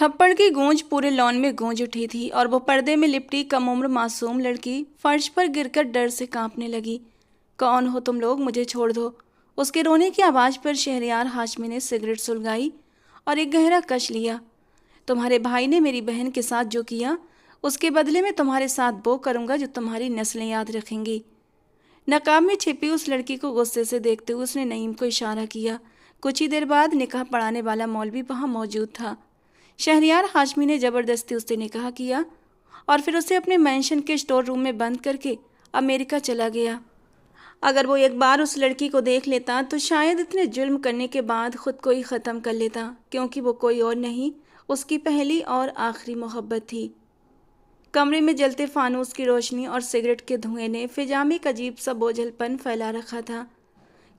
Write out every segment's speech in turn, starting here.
थप्पड़ की गूंज पूरे लॉन में गूंज उठी थी और वो पर्दे में लिपटी कम उम्र मासूम लड़की फर्श पर गिरकर डर से कांपने लगी। कौन हो तुम लोग, मुझे छोड़ दो। उसके रोने की आवाज़ पर शहरयार हाशमी ने सिगरेट सुलगाई और एक गहरा कश लिया। तुम्हारे भाई ने मेरी बहन के साथ जो किया, उसके बदले में तुम्हारे साथ वो करूँगा जो तुम्हारी नस्लें याद रखेंगी। नकाब में छिपी उस लड़की को गुस्से से देखते हुए उसने नईम को इशारा किया। कुछ ही देर बाद निकाह पढ़ाने वाला मौलवी वहाँ मौजूद था। शहरयार हाशमी ने ज़बरदस्ती उससे निकाह किया और फिर उसे अपने मेंशन के स्टोर रूम में बंद करके अमेरिका चला गया। अगर वो एक बार उस लड़की को देख लेता तो शायद इतने जुल्म करने के बाद ख़ुद को ही ख़त्म कर लेता, क्योंकि वो कोई और नहीं, उसकी पहली और आखिरी मोहब्बत थी। कमरे में जलते फानूस की रोशनी और सिगरेट के धुएं ने फिजा में एक अजीब सा बोझलपन फैला रखा था।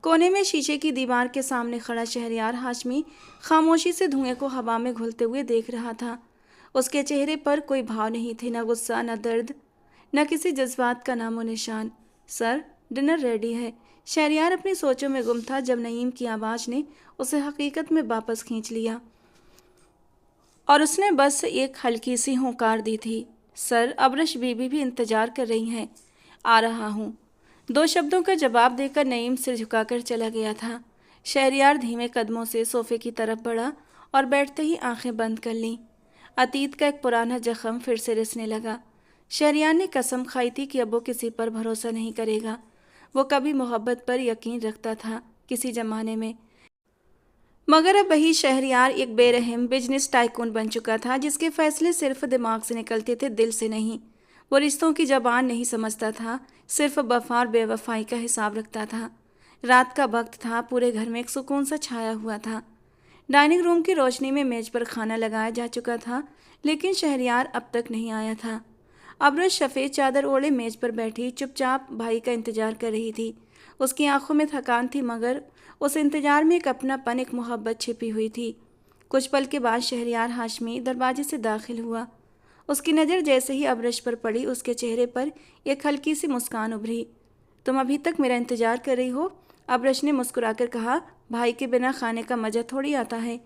कोने में शीशे की दीवार के सामने खड़ा शहरयार हाशमी खामोशी से धुएं को हवा में घुलते हुए देख रहा था। उसके चेहरे पर कोई भाव नहीं थे, न गुस्सा, न दर्द, न किसी जज्बात का नामो निशान। सर, डिनर रेडी है। शहरयार अपनी सोचों में गुम था जब नईम की आवाज़ ने उसे हकीकत में वापस खींच लिया और उसने बस एक हल्की सी हुंकार दी थी। सर, अबरश बीबी भी इंतज़ार कर रही हैं। आ रहा हूँ। दो शब्दों का जवाब देकर नईम सिर झुकाकर चला गया था। शहरयार धीमे कदमों से सोफे की तरफ बढ़ा और बैठते ही आंखें बंद कर लीं। अतीत का एक पुराना जख्म फिर से रिसने लगा। शहरयार ने कसम खाई थी कि अब वो किसी पर भरोसा नहीं करेगा। वो कभी मोहब्बत पर यकीन रखता था किसी ज़माने में, मगर अब वही शहरयार एक बेरहम बिजनेस टाइकून बन चुका था जिसके फैसले सिर्फ दिमाग से निकलते थे, दिल से नहीं। वो रिश्तों की ज़बान नहीं समझता था, सिर्फ वफा और बेवफाई का हिसाब रखता था। रात का वक्त था, पूरे घर में एक सुकून सा छाया हुआ था। डाइनिंग रूम की रोशनी में मेज पर खाना लगाया जा चुका था, लेकिन शहरयार अब तक नहीं आया था। अबरश सफ़ेद चादर ओढ़े मेज पर बैठी चुपचाप भाई का इंतजार कर रही थी। उसकी आंखों में थकान थी, मगर उस इंतजार में एक अपनापन, एक मोहब्बत छिपी हुई थी। कुछ पल के बाद शहरयार हाशमी दरवाजे से दाखिल हुआ। उसकी नज़र जैसे ही अबरश पर पड़ी, उसके चेहरे पर एक हल्की सी मुस्कान उभरी। तुम अभी तक मेरा इंतजार कर रही हो? अबरश ने मुस्कुराकर कहा। भाई के बिना खाने का मज़ा थोड़ी आता है।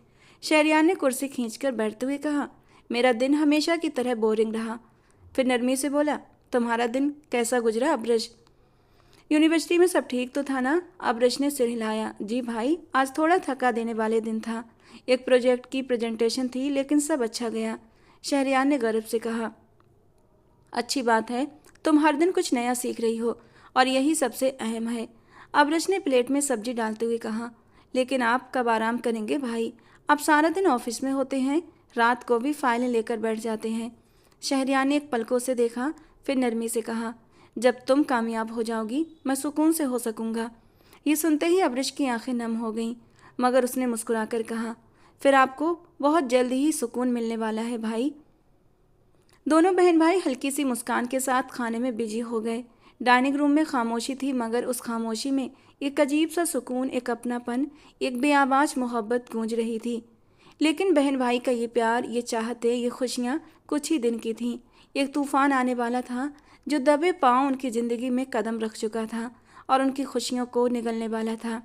शहरयार ने कुर्सी खींचकर बैठते हुए कहा। मेरा दिन हमेशा की तरह बोरिंग रहा। फिर नरमी से बोला, तुम्हारा दिन कैसा गुजरा अबरश? यूनिवर्सिटी में सब ठीक तो था ना? अबरश ने सिर हिलाया। जी भाई, आज थोड़ा थका देने वाले दिन था। एक प्रोजेक्ट की प्रेजेंटेशन थी, लेकिन सब अच्छा गया। शहरयार ने गर्व से कहा। अच्छी बात है, तुम हर दिन कुछ नया सीख रही हो और यही सबसे अहम है। अबरश ने प्लेट में सब्जी डालते हुए कहा। लेकिन आप कब आराम करेंगे भाई? आप सारा दिन ऑफिस में होते हैं, रात को भी फाइलें लेकर बैठ जाते हैं। शहरयार ने एक पलकों से देखा, फिर नरमी से कहा। जब तुम कामयाब हो जाओगी, मैं सुकून से हो सकूंगा। ये सुनते ही अबरश की आंखें नम हो गईं, मगर उसने मुस्कुराकर कहा, फिर आपको बहुत जल्द ही सुकून मिलने वाला है भाई। दोनों बहन भाई हल्की सी मुस्कान के साथ खाने में बिजी हो गए। डाइनिंग रूम में खामोशी थी, मगर उस खामोशी में एक अजीब सा सुकून, एक अपनापन, एक बेआवाज़ मोहब्बत गूंज रही थी। लेकिन बहन भाई का ये प्यार, ये चाहते, ये खुशियाँ कुछ ही दिन की थीं। एक तूफ़ान आने वाला था जो दबे पांव उनकी ज़िंदगी में कदम रख चुका था और उनकी खुशियों को निगलने वाला था।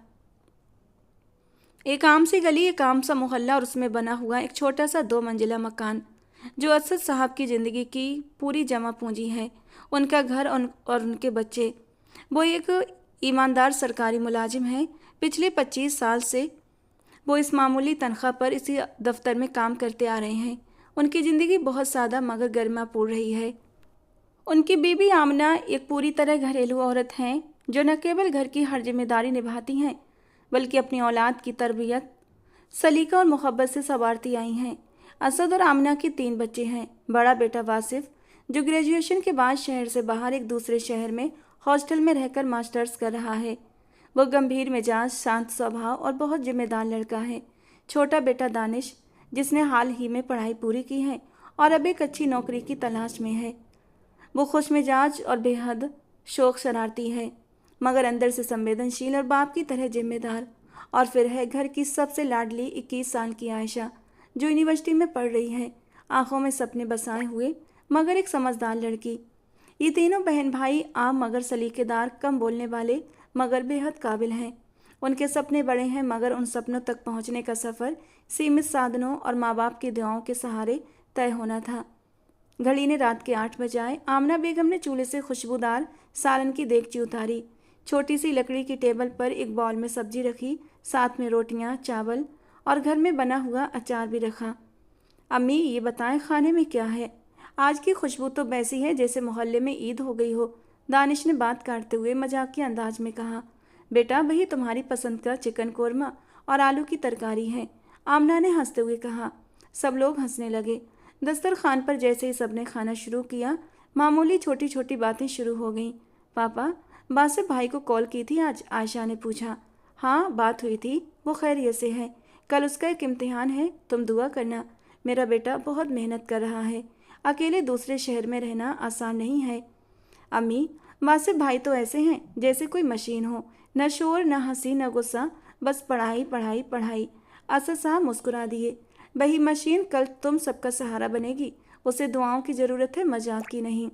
एक आम सी गली, एक आम सा मोहल्ला और उसमें बना हुआ एक छोटा सा 2 मंजिला मकान, जो असद साहब की ज़िंदगी की पूरी जमा पूंजी है। उनका घर और उनके बच्चे। वो एक ईमानदार सरकारी मुलाजिम हैं। पिछले 25 साल से वो इस मामूली तनख्वाह पर इसी दफ्तर में काम करते आ रहे हैं। उनकी ज़िंदगी बहुत सादा मगर गरिमापूर्ण रही है। उनकी बीबी आमना एक पूरी तरह घरेलू औरत हैं, जो न केवल घर की हर जिम्मेदारी निभाती हैं, बल्कि अपनी औलाद की तरबियत सलीका और मोहब्बत से संवारती आई हैं। असद और आमना के 3 बच्चे हैं। बड़ा बेटा वासिफ, जो ग्रेजुएशन के बाद शहर से बाहर एक दूसरे शहर में हॉस्टल में रहकर मास्टर्स कर रहा है। वह गंभीर मिजाज, शांत स्वभाव और बहुत जिम्मेदार लड़का है। छोटा बेटा दानिश, जिसने हाल ही में पढ़ाई पूरी की है और अब एक अच्छी नौकरी की तलाश में है। वो खुश मिजाज और बेहद शौक शरारती है, मगर अंदर से संवेदनशील और बाप की तरह जिम्मेदार। और फिर है घर की सबसे लाडली 21 साल की आयशा, जो यूनिवर्सिटी में पढ़ रही है, आंखों में सपने बसाए हुए, मगर एक समझदार लड़की। ये तीनों बहन भाई आम मगर सलीकेदार, कम बोलने वाले, मगर बेहद काबिल हैं। उनके सपने बड़े हैं, मगर उन सपनों तक पहुंचने का सफ़र सीमित साधनों और माँ बाप की दुआओं के सहारे तय होना था। घड़ी ने रात के 8 बजाए। आमना बेगम ने चूल्हे से खुशबूदार सालन की देगची उतारी। छोटी सी लकड़ी की टेबल पर एक बाउल में सब्जी रखी, साथ में रोटियां, चावल और घर में बना हुआ अचार भी रखा। अम्मी, ये बताएं खाने में क्या है? आज की खुशबू तो वैसी है जैसे मोहल्ले में ईद हो गई हो, दानिश ने बात काटते हुए मजाकिया अंदाज में कहा। बेटा, वही तुम्हारी पसंद का चिकन कोरमा और आलू की तरकारी है, आमना ने हंसते हुए कहा। सब लोग हंसने लगे। दस्तरखान पर जैसे ही सबने खाना शुरू किया, मामूली छोटी छोटी बातें शुरू हो गईं। पापा, बासिफ भाई को कॉल की थी आज? आयशा ने पूछा। हाँ, बात हुई थी, वो खैरियत से है। कल उसका एक इम्तिहान है, तुम दुआ करना। मेरा बेटा बहुत मेहनत कर रहा है, अकेले दूसरे शहर में रहना आसान नहीं है। अम्मी, बासिफ भाई तो ऐसे हैं जैसे कोई मशीन हो, न शोर, न हंसी, न गुस्सा, बस पढ़ाई पढ़ाई पढ़ाई। असद साहब मुस्कुरा दिए। वही मशीन कल तुम सबका सहारा बनेगी, उसे दुआओं की ज़रूरत है, मजाक की नहीं।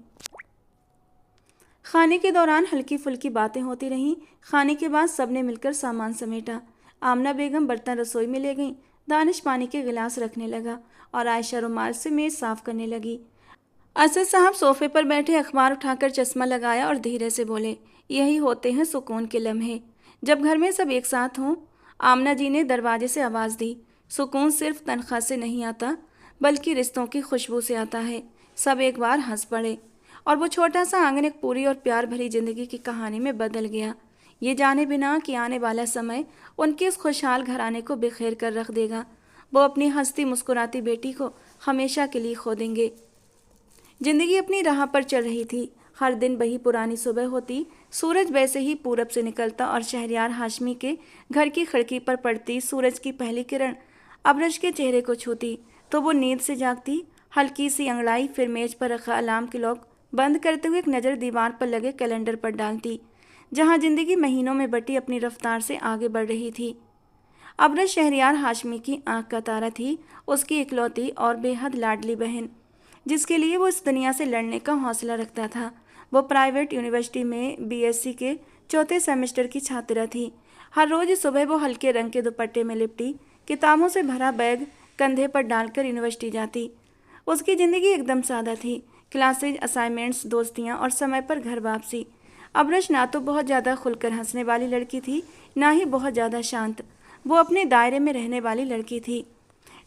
खाने के दौरान हल्की फुल्की बातें होती रहीं। खाने के बाद सबने मिलकर सामान समेटा। आमना बेगम बर्तन रसोई में ले गईं, दानिश पानी के गिलास रखने लगा और आयशा रुमाल से मेज़ साफ करने लगी। असद साहब सोफे पर बैठे अखबार उठाकर चश्मा लगाया और धीरे से बोले, यही होते हैं सुकून के लम्हे, जब घर में सब एक साथ हों। आमना जी ने दरवाजे से आवाज़ दी। सुकून सिर्फ तनख्वाह से नहीं आता, बल्कि रिश्तों की खुशबू से आता है। सब एक बार हंस पड़े और वो छोटा सा आंगन एक पूरी और प्यार भरी जिंदगी की कहानी में बदल गया, ये जाने बिना कि आने वाला समय उनके उस खुशहाल घराने को बिखेर कर रख देगा। वो अपनी हंसती मुस्कुराती बेटी को हमेशा के लिए खो देंगे। जिंदगी अपनी राह पर चल रही थी। हर दिन वही पुरानी सुबह होती। सूरज वैसे ही पूरब से निकलता और शहरयार हाशमी के घर की खिड़की पर पड़ती सूरज की पहली किरण अबरश के चेहरे को छूती तो वो नींद से जागती, हल्की सी अंगड़ाई, फिर मेज पर रखा अलार्म की लॉक बंद करते हुए एक नज़र दीवार पर लगे कैलेंडर पर डालती, जहाँ जिंदगी महीनों में बटी अपनी रफ्तार से आगे बढ़ रही थी। अबरश शहरयार हाशमी की आंख का तारा थी, उसकी इकलौती और बेहद लाडली बहन, जिसके लिए वो इस दुनिया से लड़ने का हौसला रखता था। वो प्राइवेट यूनिवर्सिटी में बीएससी के 4थे सेमेस्टर की छात्रा थी। हर रोज़ सुबह वो हल्के रंग के दुपट्टे में लिपटी किताबों से भरा बैग कंधे पर डालकर यूनिवर्सिटी जाती। उसकी ज़िंदगी एकदम सादा थी, क्लासेज, असाइनमेंट्स, दोस्तियाँ और समय पर घर वापसी। अबरश ना तो बहुत ज़्यादा खुलकर हंसने वाली लड़की थी, ना ही बहुत ज़्यादा शांत। वो अपने दायरे में रहने वाली लड़की थी।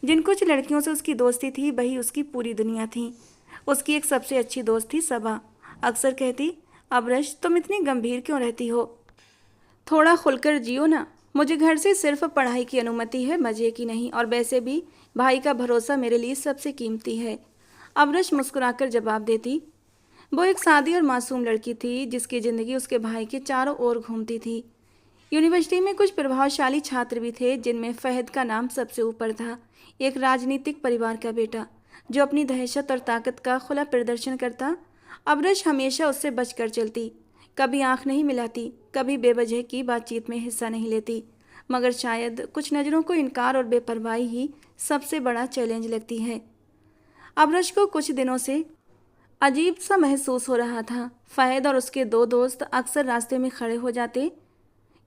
जिन कुछ लड़कियों से उसकी दोस्ती थी, वही उसकी पूरी दुनिया थी। उसकी एक सबसे अच्छी दोस्त थी सबा। अक्सर कहती, अबरश तुम इतनी गंभीर क्यों रहती हो, थोड़ा खुलकर जियो ना। मुझे घर से सिर्फ पढ़ाई की अनुमति है, मज़े की नहीं, और वैसे भी भाई का भरोसा मेरे लिए सबसे कीमती है। अबरश मुस्कुराकर जवाब देती। वो एक सादी और मासूम लड़की थी जिसकी ज़िंदगी उसके भाई के चारों ओर घूमती थी। यूनिवर्सिटी में कुछ प्रभावशाली छात्र भी थे, जिनमें फहद का नाम सबसे ऊपर था। एक राजनीतिक परिवार का बेटा जो अपनी दहशत और ताकत का खुला प्रदर्शन करता। अबरश हमेशा उससे बचकर चलती, कभी आंख नहीं मिलाती, कभी बेवजह की बातचीत में हिस्सा नहीं लेती। मगर शायद कुछ नज़रों को इनकार और बेपरवाही ही सबसे बड़ा चैलेंज लगती है। अबरश को कुछ दिनों से अजीब सा महसूस हो रहा था। फहद और उसके 2 दोस्त अक्सर रास्ते में खड़े हो जाते,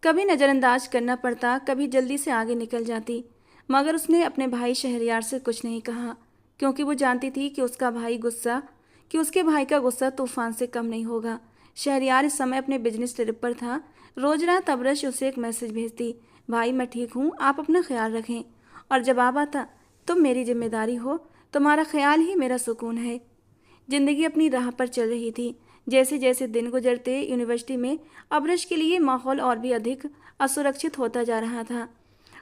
कभी नज़रअंदाज करना पड़ता, कभी जल्दी से आगे निकल जाती। मगर उसने अपने भाई शहरयार से कुछ नहीं कहा, क्योंकि वो जानती थी कि उसके भाई का गुस्सा तूफान से कम नहीं होगा। शहरयार इस समय अपने बिजनेस ट्रिप पर था। रोज रात अबरश उसे एक मैसेज भेजती, भाई मैं ठीक हूँ, आप अपना ख्याल रखें। और जवाब आता, तुम मेरी जिम्मेदारी हो, तुम्हारा ख्याल ही मेरा सुकून है। जिंदगी अपनी राह पर चल रही थी। जैसे जैसे दिन गुजरते यूनिवर्सिटी में अबरश के लिए माहौल और भी अधिक असुरक्षित होता जा रहा था।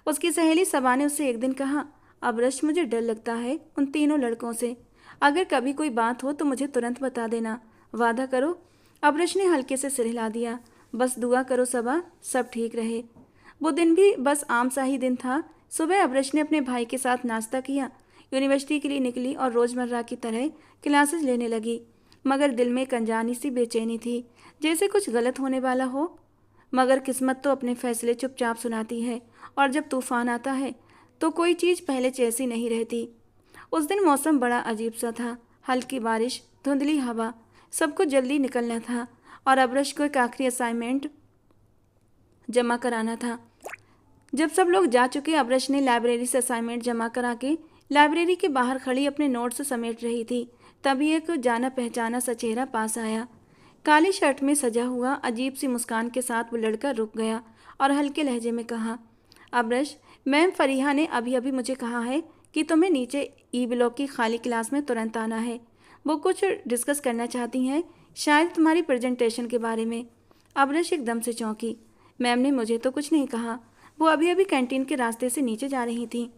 उसकी सहेली सबा ने उससे एक दिन कहा, अबरश मुझे डर लगता है उन तीनों लड़कों से, अगर कभी कोई बात हो तो मुझे तुरंत बता देना, वादा करो। अबरश ने हल्के से सिर हिला दिया। बस दुआ करो सबा, सब ठीक रहे। वो दिन भी बस आम सा ही दिन था। सुबह अबरश ने अपने भाई के साथ नाश्ता किया, यूनिवर्सिटी के लिए निकली और रोज़मर्रा की तरह क्लासेस लेने लगी। मगर दिल में एक अनजानी सी बेचैनी थी, जैसे कुछ गलत होने वाला हो। मगर किस्मत तो अपने फैसले चुपचाप सुनाती है, और जब तूफान आता है तो कोई चीज़ पहले जैसी नहीं रहती। उस दिन मौसम बड़ा अजीब सा था, हल्की बारिश, धुंधली हवा, सबको जल्दी निकलना था और अबरश को एक आखिरी असाइनमेंट जमा कराना था। जब सब लोग जा चुके, अब्रश ने लाइब्रेरी से असाइनमेंट जमा करा के लाइब्रेरी के बाहर खड़ी अपने नोट्स समेट रही थी। तभी एक जाना पहचाना सा चेहरा पास आया। काली शर्ट में सजा हुआ अजीब सी मुस्कान के साथ वो लड़का रुक गया और हल्के लहजे में कहा, अब्रश, मैम फरीहा ने अभी अभी मुझे कहा है कि तुम्हें नीचे ई ब्लॉक की खाली क्लास में तुरंत आना है। वो कुछ डिस्कस करना चाहती हैं, शायद तुम्हारी प्रेजेंटेशन के बारे में। अब्रश एकदम से चौंकी। मैम ने मुझे तो कुछ नहीं कहा। वो अभी अभी कैंटीन के रास्ते से नीचे जा रही थी।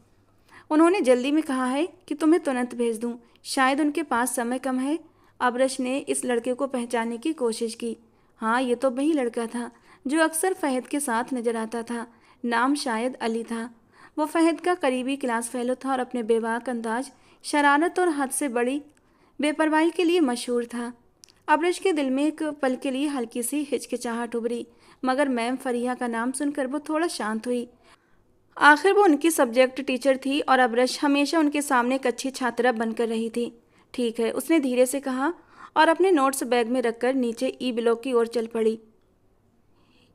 उन्होंने जल्दी में कहा है कि तुम्हें तुरंत भेज दूं। शायद उनके पास समय कम है। अब्रश ने इस लड़के को पहचानने की कोशिश की। हाँ, ये तो वही लड़का था जो अक्सर फहद के साथ नजर आता था। नाम शायद अली था। वो फहद का करीबी क्लास फेलो था और अपने बेबाक अंदाज, शरारत और हद से बड़ी बेपरवाही के लिए मशहूर था। अब्रश के दिल में एक पल के लिए हल्की सी हिचकिचाहट उभरी, मगर मैम फरीहा का नाम सुनकर वो थोड़ा शांत हुई। आखिर वो उनकी सब्जेक्ट टीचर थी और अब्रश हमेशा उनके सामने एक अच्छी छात्रा बनकर रही थी। ठीक है, उसने धीरे से कहा और अपने नोट्स बैग में रखकर नीचे ई ब्लॉक की ओर चल पड़ी।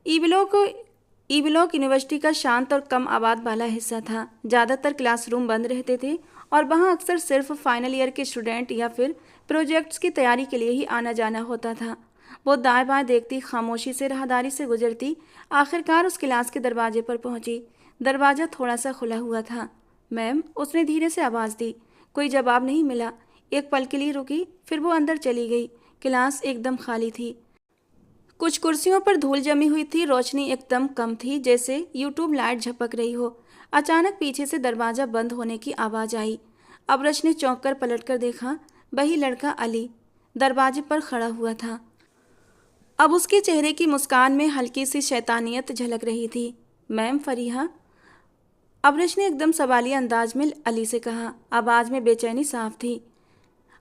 ई ब्लॉक यूनिवर्सिटी का शांत और कम आबाद वाला हिस्सा था। ज़्यादातर क्लासरूम बंद रहते थे और वहाँ अक्सर सिर्फ फाइनल ईयर के स्टूडेंट या फिर प्रोजेक्ट्स की तैयारी के लिए ही आना जाना होता था। वो दाएं बाएं देखती, खामोशी से राहदारी से गुजरती, आखिरकार उस क्लास के दरवाजे पर पहुंची। दरवाज़ा थोड़ा सा खुला हुआ था। मैम, उसने धीरे से आवाज़ दी। कोई जवाब नहीं मिला। एक पल के लिए रुकी, फिर वो अंदर चली गई। क्लास एकदम खाली थी। कुछ कुर्सियों पर धूल जमी हुई थी। रोशनी एकदम कम थी, जैसे यूट्यूब लाइट झपक रही हो। अचानक पीछे से दरवाज़ा बंद होने की आवाज़ आई। अब्रश ने चौंक कर पलट कर देखा। वही लड़का अली दरवाजे पर खड़ा हुआ था। अब उसके चेहरे की मुस्कान में हल्की सी शैतानियत झलक रही थी। मैम फरीहा, अब्रश ने एकदम सवालिया अंदाज में अली से कहा। आवाज़ में बेचैनी साफ थी।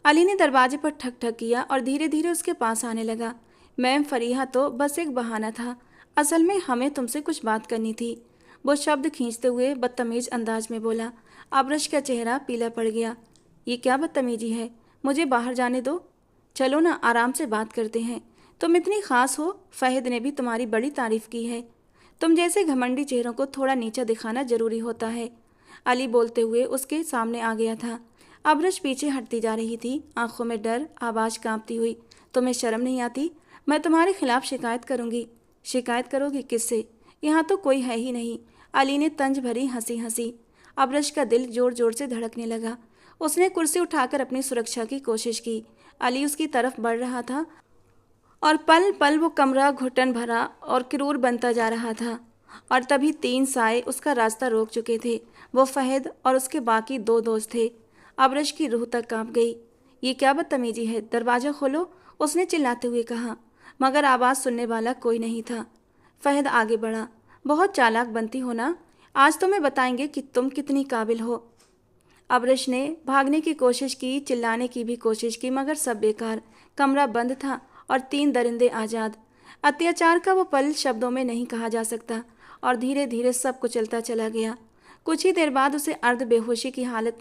अली ने दरवाजे पर ठक ठक किया और धीरे धीरे उसके पास आने लगा। मैम फरीहा तो बस एक बहाना था। असल में हमें तुमसे कुछ बात करनी थी। वो शब्द खींचते हुए बदतमीज अंदाज में बोला। अब्रश का चेहरा पीला पड़ गया। ये क्या बदतमीजी है? मुझे बाहर जाने दो। चलो ना, आराम से बात करते हैं। तुम इतनी खास हो, फहद ने भी तुम्हारी बड़ी तारीफ की है। तुम जैसे घमंडी चेहरों को थोड़ा नीचा दिखाना जरूरी होता है। अली बोलते हुए उसके सामने आ गया था। अब्रश पीछे हटती जा रही थी, आंखों में डर, आवाज़ कांपती हुई। तुम्हें शर्म नहीं आती? मैं तुम्हारे खिलाफ शिकायत करूंगी। शिकायत करोगी? किससे? यहाँ तो कोई है ही नहीं। अली ने तंज भरी हंसी हंसी। अब्रश का दिल जोर जोर से धड़कने लगा। उसने कुर्सी उठाकर अपनी सुरक्षा की कोशिश की। अली उसकी तरफ बढ़ रहा था और पल पल वो कमरा घुटन भरा और क्रूर बनता जा रहा था। और तभी 3 साए उसका रास्ता रोक चुके थे। वो फहद और उसके बाकी 2 दोस्त थे। अब्रश की रूह तक कांप गई। ये क्या बदतमीजी है? दरवाज़ा खोलो, उसने चिल्लाते हुए कहा, मगर आवाज़ सुनने वाला कोई नहीं था। फहद आगे बढ़ा। बहुत चालाक बनती हो ना, आज तुम्हें बताएंगे कि तुम कितनी काबिल हो। अब्रश ने भागने की कोशिश की, चिल्लाने की भी कोशिश की, मगर सब बेकार। कमरा बंद था और 3 दरिंदे आज़ाद। अत्याचार का वो पल शब्दों में नहीं कहा जा सकता। और धीरे धीरे सब कुचलता चला गया। कुछ ही देर बाद उसे अर्ध बेहोशी की हालत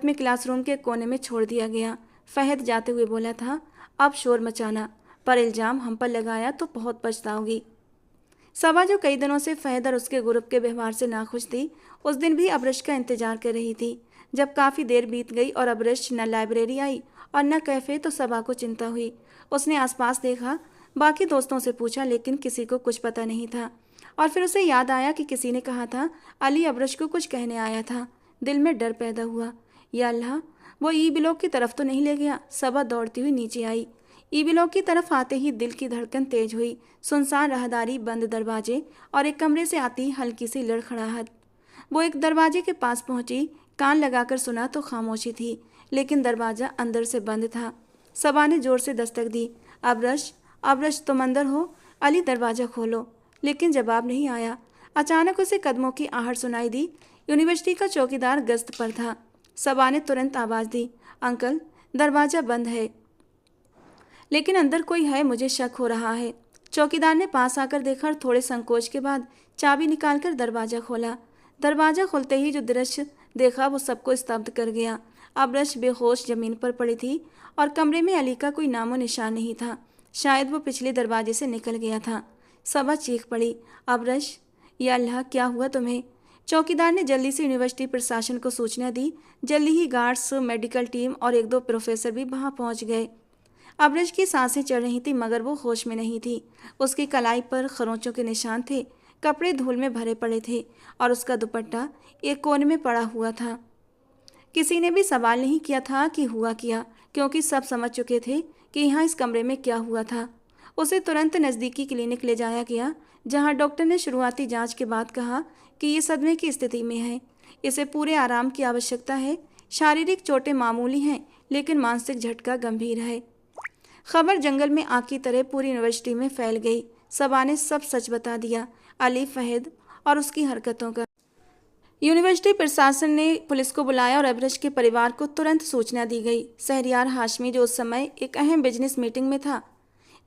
में क्लासरूम के कोने में छोड़ दिया गया। फहद जाते हुए बोला था, अब शोर मचाना, पर इल्ज़ाम हम पर लगाया तो बहुत पछताओगी। सबा, जो कई दिनों से फहद और उसके ग्रुप के व्यवहार से नाखुश थी, उस दिन भी अब्रश का इंतजार कर रही थी। जब काफ़ी देर बीत गई और अब्रश न लाइब्रेरी आई और न कैफ़े, तो सबा को चिंता हुई। उसने आसपास देखा, बाकी दोस्तों से पूछा, लेकिन किसी को कुछ पता नहीं था। और फिर उसे याद आया कि किसी ने कहा था अली अब्रश को कुछ कहने आया था। दिल में डर पैदा हुआ। या अल्लाह, वो ई ब्लॉक की तरफ तो नहीं ले गया? सबा दौड़ती हुई नीचे आई। ई ब्लॉक की तरफ आते ही दिल की धड़कन तेज हुई। सुनसान राहदारी, बंद दरवाजे और एक कमरे से आती हल्की सी लड़खड़ाहट। वो एक दरवाजे के पास पहुंची। कान लगाकर सुना तो खामोशी थी, लेकिन दरवाज़ा अंदर से बंद था। सबा ने जोर से दस्तक दी। अब्रश, अब्रश, तुम अंदर हो? अली, दरवाज़ा खोलो। लेकिन जवाब नहीं आया। अचानक उसे कदमों की आहट सुनाई दी। यूनिवर्सिटी का चौकीदार गश्त पर था। सबा ने तुरंत आवाज़ दी, अंकल, दरवाज़ा बंद है, लेकिन अंदर कोई है, मुझे शक हो रहा है। चौकीदार ने पास आकर देखा और थोड़े संकोच के बाद चाबी निकालकर दरवाज़ा खोला। दरवाज़ा खुलते ही जो दृश्य देखा वो सबको स्तब्ध कर गया। अब्रश बेहोश ज़मीन पर पड़ी थी और कमरे में अली का कोई नामो निशान नहीं था। शायद वो पिछले दरवाजे से निकल गया था। सबा चीख पड़ी, अबरश, या अल्लाह, क्या हुआ तुम्हें? चौकीदार ने जल्दी से यूनिवर्सिटी प्रशासन को सूचना दी। जल्दी ही गार्ड्स, मेडिकल टीम और एक दो प्रोफेसर भी वहां पहुंच गए। अबरश की सांसें चढ़ रही थी मगर वो होश में नहीं थी। उसकी कलाई पर खरोंचों के निशान थे, कपड़े धूल में भरे पड़े थे और उसका दुपट्टा एक कोने में पड़ा हुआ था। किसी ने भी सवाल नहीं किया था कि हुआ क्या, क्योंकि सब समझ चुके थे कि यहाँ इस कमरे में क्या हुआ था। उसे तुरंत नज़दीकी क्लिनिक ले जाया गया, जहाँ डॉक्टर ने शुरुआती जांच के बाद कहा कि ये सदमे की स्थिति में है, इसे पूरे आराम की आवश्यकता है। शारीरिक चोटें मामूली हैं, लेकिन मानसिक झटका गंभीर है। खबर जंगल में आग की तरह पूरी यूनिवर्सिटी में फैल गई। सबा ने सब सच बता दिया, अली, फहद और उसकी हरकतों का। यूनिवर्सिटी प्रशासन ने पुलिस को बुलाया और अबरश के परिवार को तुरंत सूचना दी गई। शहरयार हाशमी, जो उस समय एक अहम बिजनेस मीटिंग में था,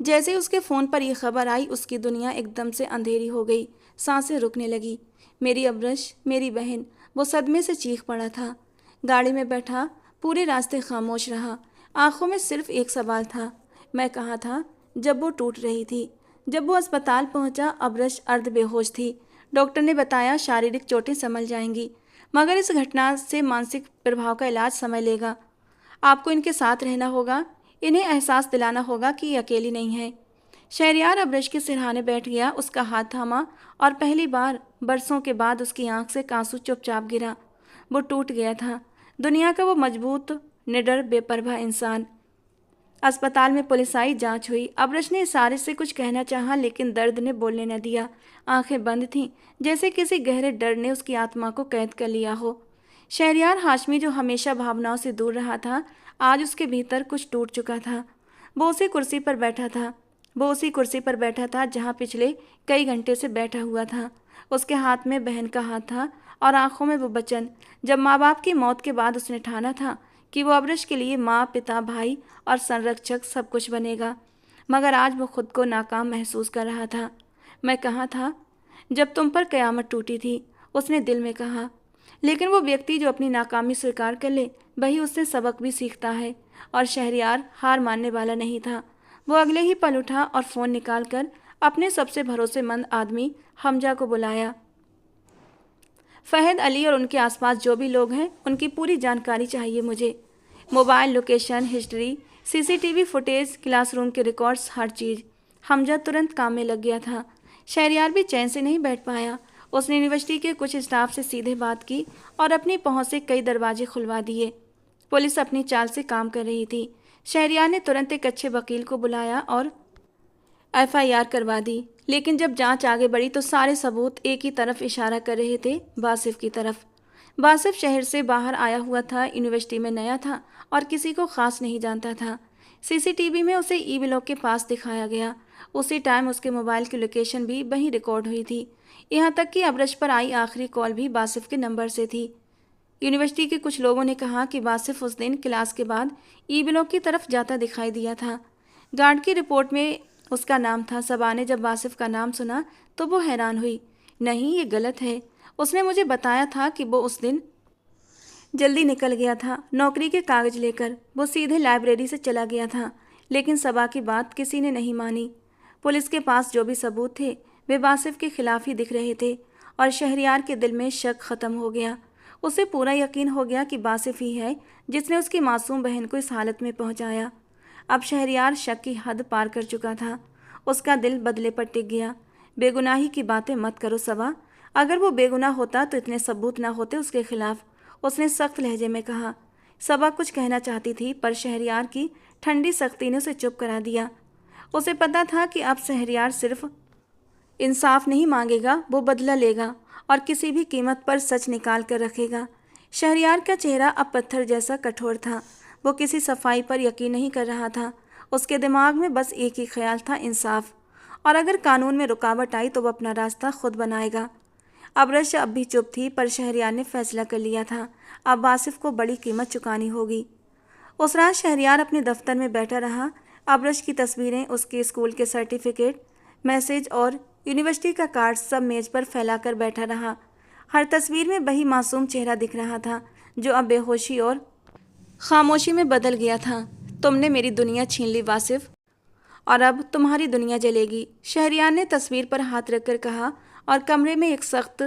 जैसे उसके फ़ोन पर यह खबर आई, उसकी दुनिया एकदम से अंधेरी हो गई। सांसें रुकने लगी। मेरी अबरश, मेरी बहन, वो सदमे से चीख पड़ा था। गाड़ी में बैठा पूरे रास्ते खामोश रहा। आंखों में सिर्फ एक सवाल था, मैं कहाँ था जब वो टूट रही थी। जब वो अस्पताल पहुंचा, अबरश अर्ध बेहोश थी। डॉक्टर ने बताया शारीरिक चोटें संभल जाएंगी, मगर इस घटना से मानसिक प्रभाव का इलाज समय लेगा। आपको इनके साथ रहना होगा, इन्हें एहसास दिलाना होगा कि ये अकेली नहीं है। शहरयार अबरश के सिरहाने बैठ गया, उसका हाथ थामा और पहली बार बरसों के बाद उसकी आंख से आंसू चुपचाप गिरा। वो टूट गया था, दुनिया का वो मजबूत, निडर, बेपरवाह इंसान। अस्पताल में पुलिस आई, जांच हुई। अबरश ने इशारे से कुछ कहना चाहा, लेकिन दर्द ने बोलने न दिया। आंखें बंद थीं, जैसे किसी गहरे डर ने उसकी आत्मा को कैद कर लिया हो। शहरयार हाशमी, जो हमेशा भावनाओं से दूर रहा था, आज उसके भीतर कुछ टूट चुका था। वो उसी कुर्सी पर बैठा था जहाँ पिछले कई घंटे से बैठा हुआ था। उसके हाथ में बहन का हाथ था और आंखों में वो वचन, जब माँ बाप की मौत के बाद उसने ठाना था कि वो अबरश के लिए माँ, पिता, भाई और संरक्षक सब कुछ बनेगा। मगर आज वो खुद को नाकाम महसूस कर रहा था। मैं कहाँ था जब तुम पर कयामत टूटी थी, उसने दिल में कहा। लेकिन वो व्यक्ति जो अपनी नाकामी स्वीकार कर ले, वही उससे सबक भी सीखता है। और शहरयार हार मानने वाला नहीं था। वो अगले ही पल उठा और फ़ोन निकालकर अपने सबसे भरोसेमंद आदमी हमजा को बुलाया। फहद, अली और उनके आसपास जो भी लोग हैं, उनकी पूरी जानकारी चाहिए मुझे। Mobile location, history, CCTV footage, classroom के रिकॉर्ड्स, हर चीज़। हमजा तुरंत काम में लग गया था। शहरयार भी चैन से नहीं बैठ पाया। उसने यूनिवर्सिटी के कुछ स्टाफ से सीधे बात की और अपनी पहुंच से कई दरवाजे खुलवा दिए। पुलिस अपनी चाल से काम कर रही थी। शहरयार ने तुरंत एक अच्छे वकील को बुलाया और एफआईआर करवा दी। लेकिन जब जांच आगे बढ़ी तो सारे सबूत एक ही तरफ इशारा कर रहे थे, वासिफ की तरफ। वासिफ शहर से बाहर आया हुआ था, यूनिवर्सिटी में नया था और किसी को खास नहीं जानता था। सीसीटीवी में उसे ई ब्लॉक के पास दिखाया गया। उसी टाइम उसके मोबाइल की लोकेशन भी वहीं रिकॉर्ड हुई थी। यहाँ तक कि अबरश पर आई आखिरी कॉल भी वासिफ के नंबर से थी। यूनिवर्सिटी के कुछ लोगों ने कहा कि वासिफ उस दिन क्लास के बाद ई ब्लॉक की तरफ जाता दिखाई दिया था। गार्ड की रिपोर्ट में उसका नाम था। सबा ने जब वासिफ का नाम सुना तो वो हैरान हुई। नहीं, ये गलत है। उसने मुझे बताया था कि वो उस दिन जल्दी निकल गया था, नौकरी के कागज लेकर। वो सीधे लाइब्रेरी से चला गया था। लेकिन सबा की बात किसी ने नहीं मानी। पुलिस के पास जो भी सबूत थे वे वासिफ के खिलाफ ही दिख रहे थे और शहरयार के दिल में शक खत्म हो गया। उसे पूरा यकीन हो गया कि वासिफ ही है जिसने उसकी मासूम बहन को इस हालत में पहुंचाया। अब शहरयार शक की हद पार कर चुका था। उसका दिल बदले पर टिक गया। बेगुनाही की बातें मत करो सबा। अगर वो बेगुनाह होता तो इतने सबूत ना होते उसके खिलाफ, उसने सख्त लहजे में कहा। सबा कुछ कहना चाहती थी, पर शहरयार की ठंडी सख्ती ने उसे चुप करा दिया। उसे पता था कि अब शहरयार सिर्फ इंसाफ नहीं मांगेगा, वो बदला लेगा और किसी भी कीमत पर सच निकाल कर रखेगा। शहरयार का चेहरा अब पत्थर जैसा कठोर था। वो किसी सफाई पर यकीन नहीं कर रहा था। उसके दिमाग में बस एक ही ख्याल था, इंसाफ। और अगर कानून में रुकावट आई तो वो अपना रास्ता खुद बनाएगा। अबरश अब भी चुप थी, पर शहरयार ने फैसला कर लिया था, अब वासिफ को बड़ी कीमत चुकानी होगी। उस रात शहरयार अपने दफ्तर में बैठा रहा। अबरश की तस्वीरें, उसके स्कूल के सर्टिफिकेट, मैसेज और यूनिवर्सिटी का कार्ड सब मेज पर फैलाकर बैठा रहा। हर तस्वीर में वही मासूम चेहरा दिख रहा था जो अब बेहोशी और खामोशी में बदल गया था। तुमने मेरी दुनिया छीन ली वासिफ, और अब तुम्हारी दुनिया जलेगी, शहरियार ने तस्वीर पर हाथ रखकर कहा और कमरे में एक सख्त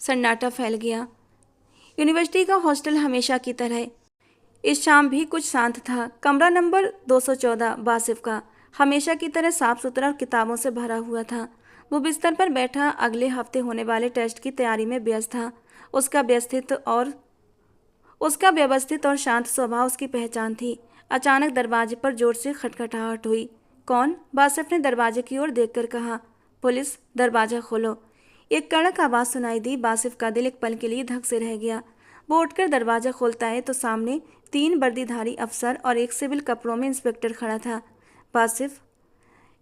सन्नाटा फैल गया। यूनिवर्सिटी का हॉस्टल हमेशा की तरह इस शाम भी कुछ शांत था। कमरा नंबर 214 बासिफ का हमेशा की तरह साफ सुथरा और किताबों से भरा हुआ था। वो बिस्तर पर बैठा अगले हफ्ते होने वाले टेस्ट की तैयारी में व्यस्त था। उसका व्यवस्थित और शांत स्वभाव उसकी पहचान थी। अचानक दरवाजे पर जोर से खटखटाहट हुई। कौन? बासिफ ने दरवाजे की ओर देखकर कहा। पुलिस, दरवाजा खोलो। एक कड़क आवाज़ सुनाई दी। बासिफ का दिल एक पल के लिए धक से रह गया। वो उठकर दरवाज़ा खोलता है तो सामने 3 वर्दीधारी अफसर और एक सिविल कपड़ों में इंस्पेक्टर खड़ा था। बासिफ,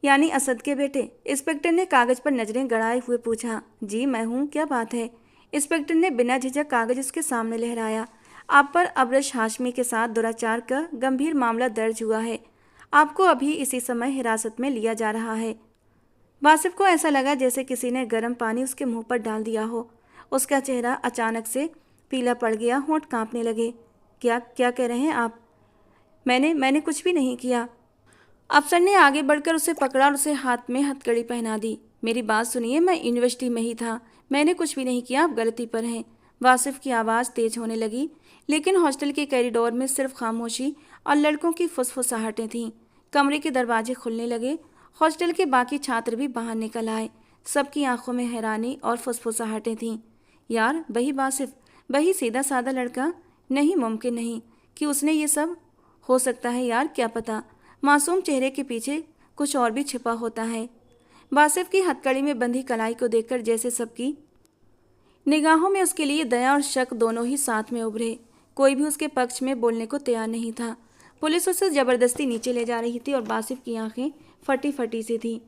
यानी असद के बेटे? इंस्पेक्टर ने कागज़ पर नज़रें गड़ाए हुए पूछा। जी मैं हूँ, क्या बात है? इंस्पेक्टर ने बिना झिझक कागज़ उसके सामने लहराया। आप पर अब्रश हाशमी के साथ दुराचार का गंभीर मामला दर्ज हुआ है। आपको अभी इसी समय हिरासत में लिया जा रहा है। बासिफ को ऐसा लगा जैसे किसी ने गर्म पानी उसके मुंह पर डाल दिया हो। उसका चेहरा अचानक से पीला पड़ गया, होंठ कांपने लगे। क्या क्या कह रहे हैं आप? मैंने कुछ भी नहीं किया। अफसर ने आगे बढ़कर उसे पकड़ा और उसे हाथ में हथकड़ी पहना दी। मेरी बात सुनिए, मैं यूनिवर्सिटी में ही था, मैंने कुछ भी नहीं किया, आप गलती पर हैं। वासिफ की आवाज़ तेज होने लगी, लेकिन हॉस्टल के कॉरिडोर में सिर्फ खामोशी और लड़कों की फुसफुसाहटें थीं। कमरे के दरवाजे खुलने लगे। हॉस्टल के बाकी छात्र भी बाहर निकल आए। सबकी आंखों में हैरानी और फुसफुसाहटें थीं। यार, वही बासिफ, वही सीधा साधा लड़का? नहीं, मुमकिन नहीं कि उसने ये सब। हो सकता है यार, क्या पता, मासूम चेहरे के पीछे कुछ और भी छिपा होता है। बासिफ की हथकड़ी में बंधी कलाई को देखकर जैसे सबकी निगाहों में उसके लिए दया और शक दोनों ही साथ में उभरे। कोई भी उसके पक्ष में बोलने को तैयार नहीं था। पुलिस उसे जबरदस्ती नीचे ले जा रही थी और बासिफ की आंखें फटी फटी सी थी।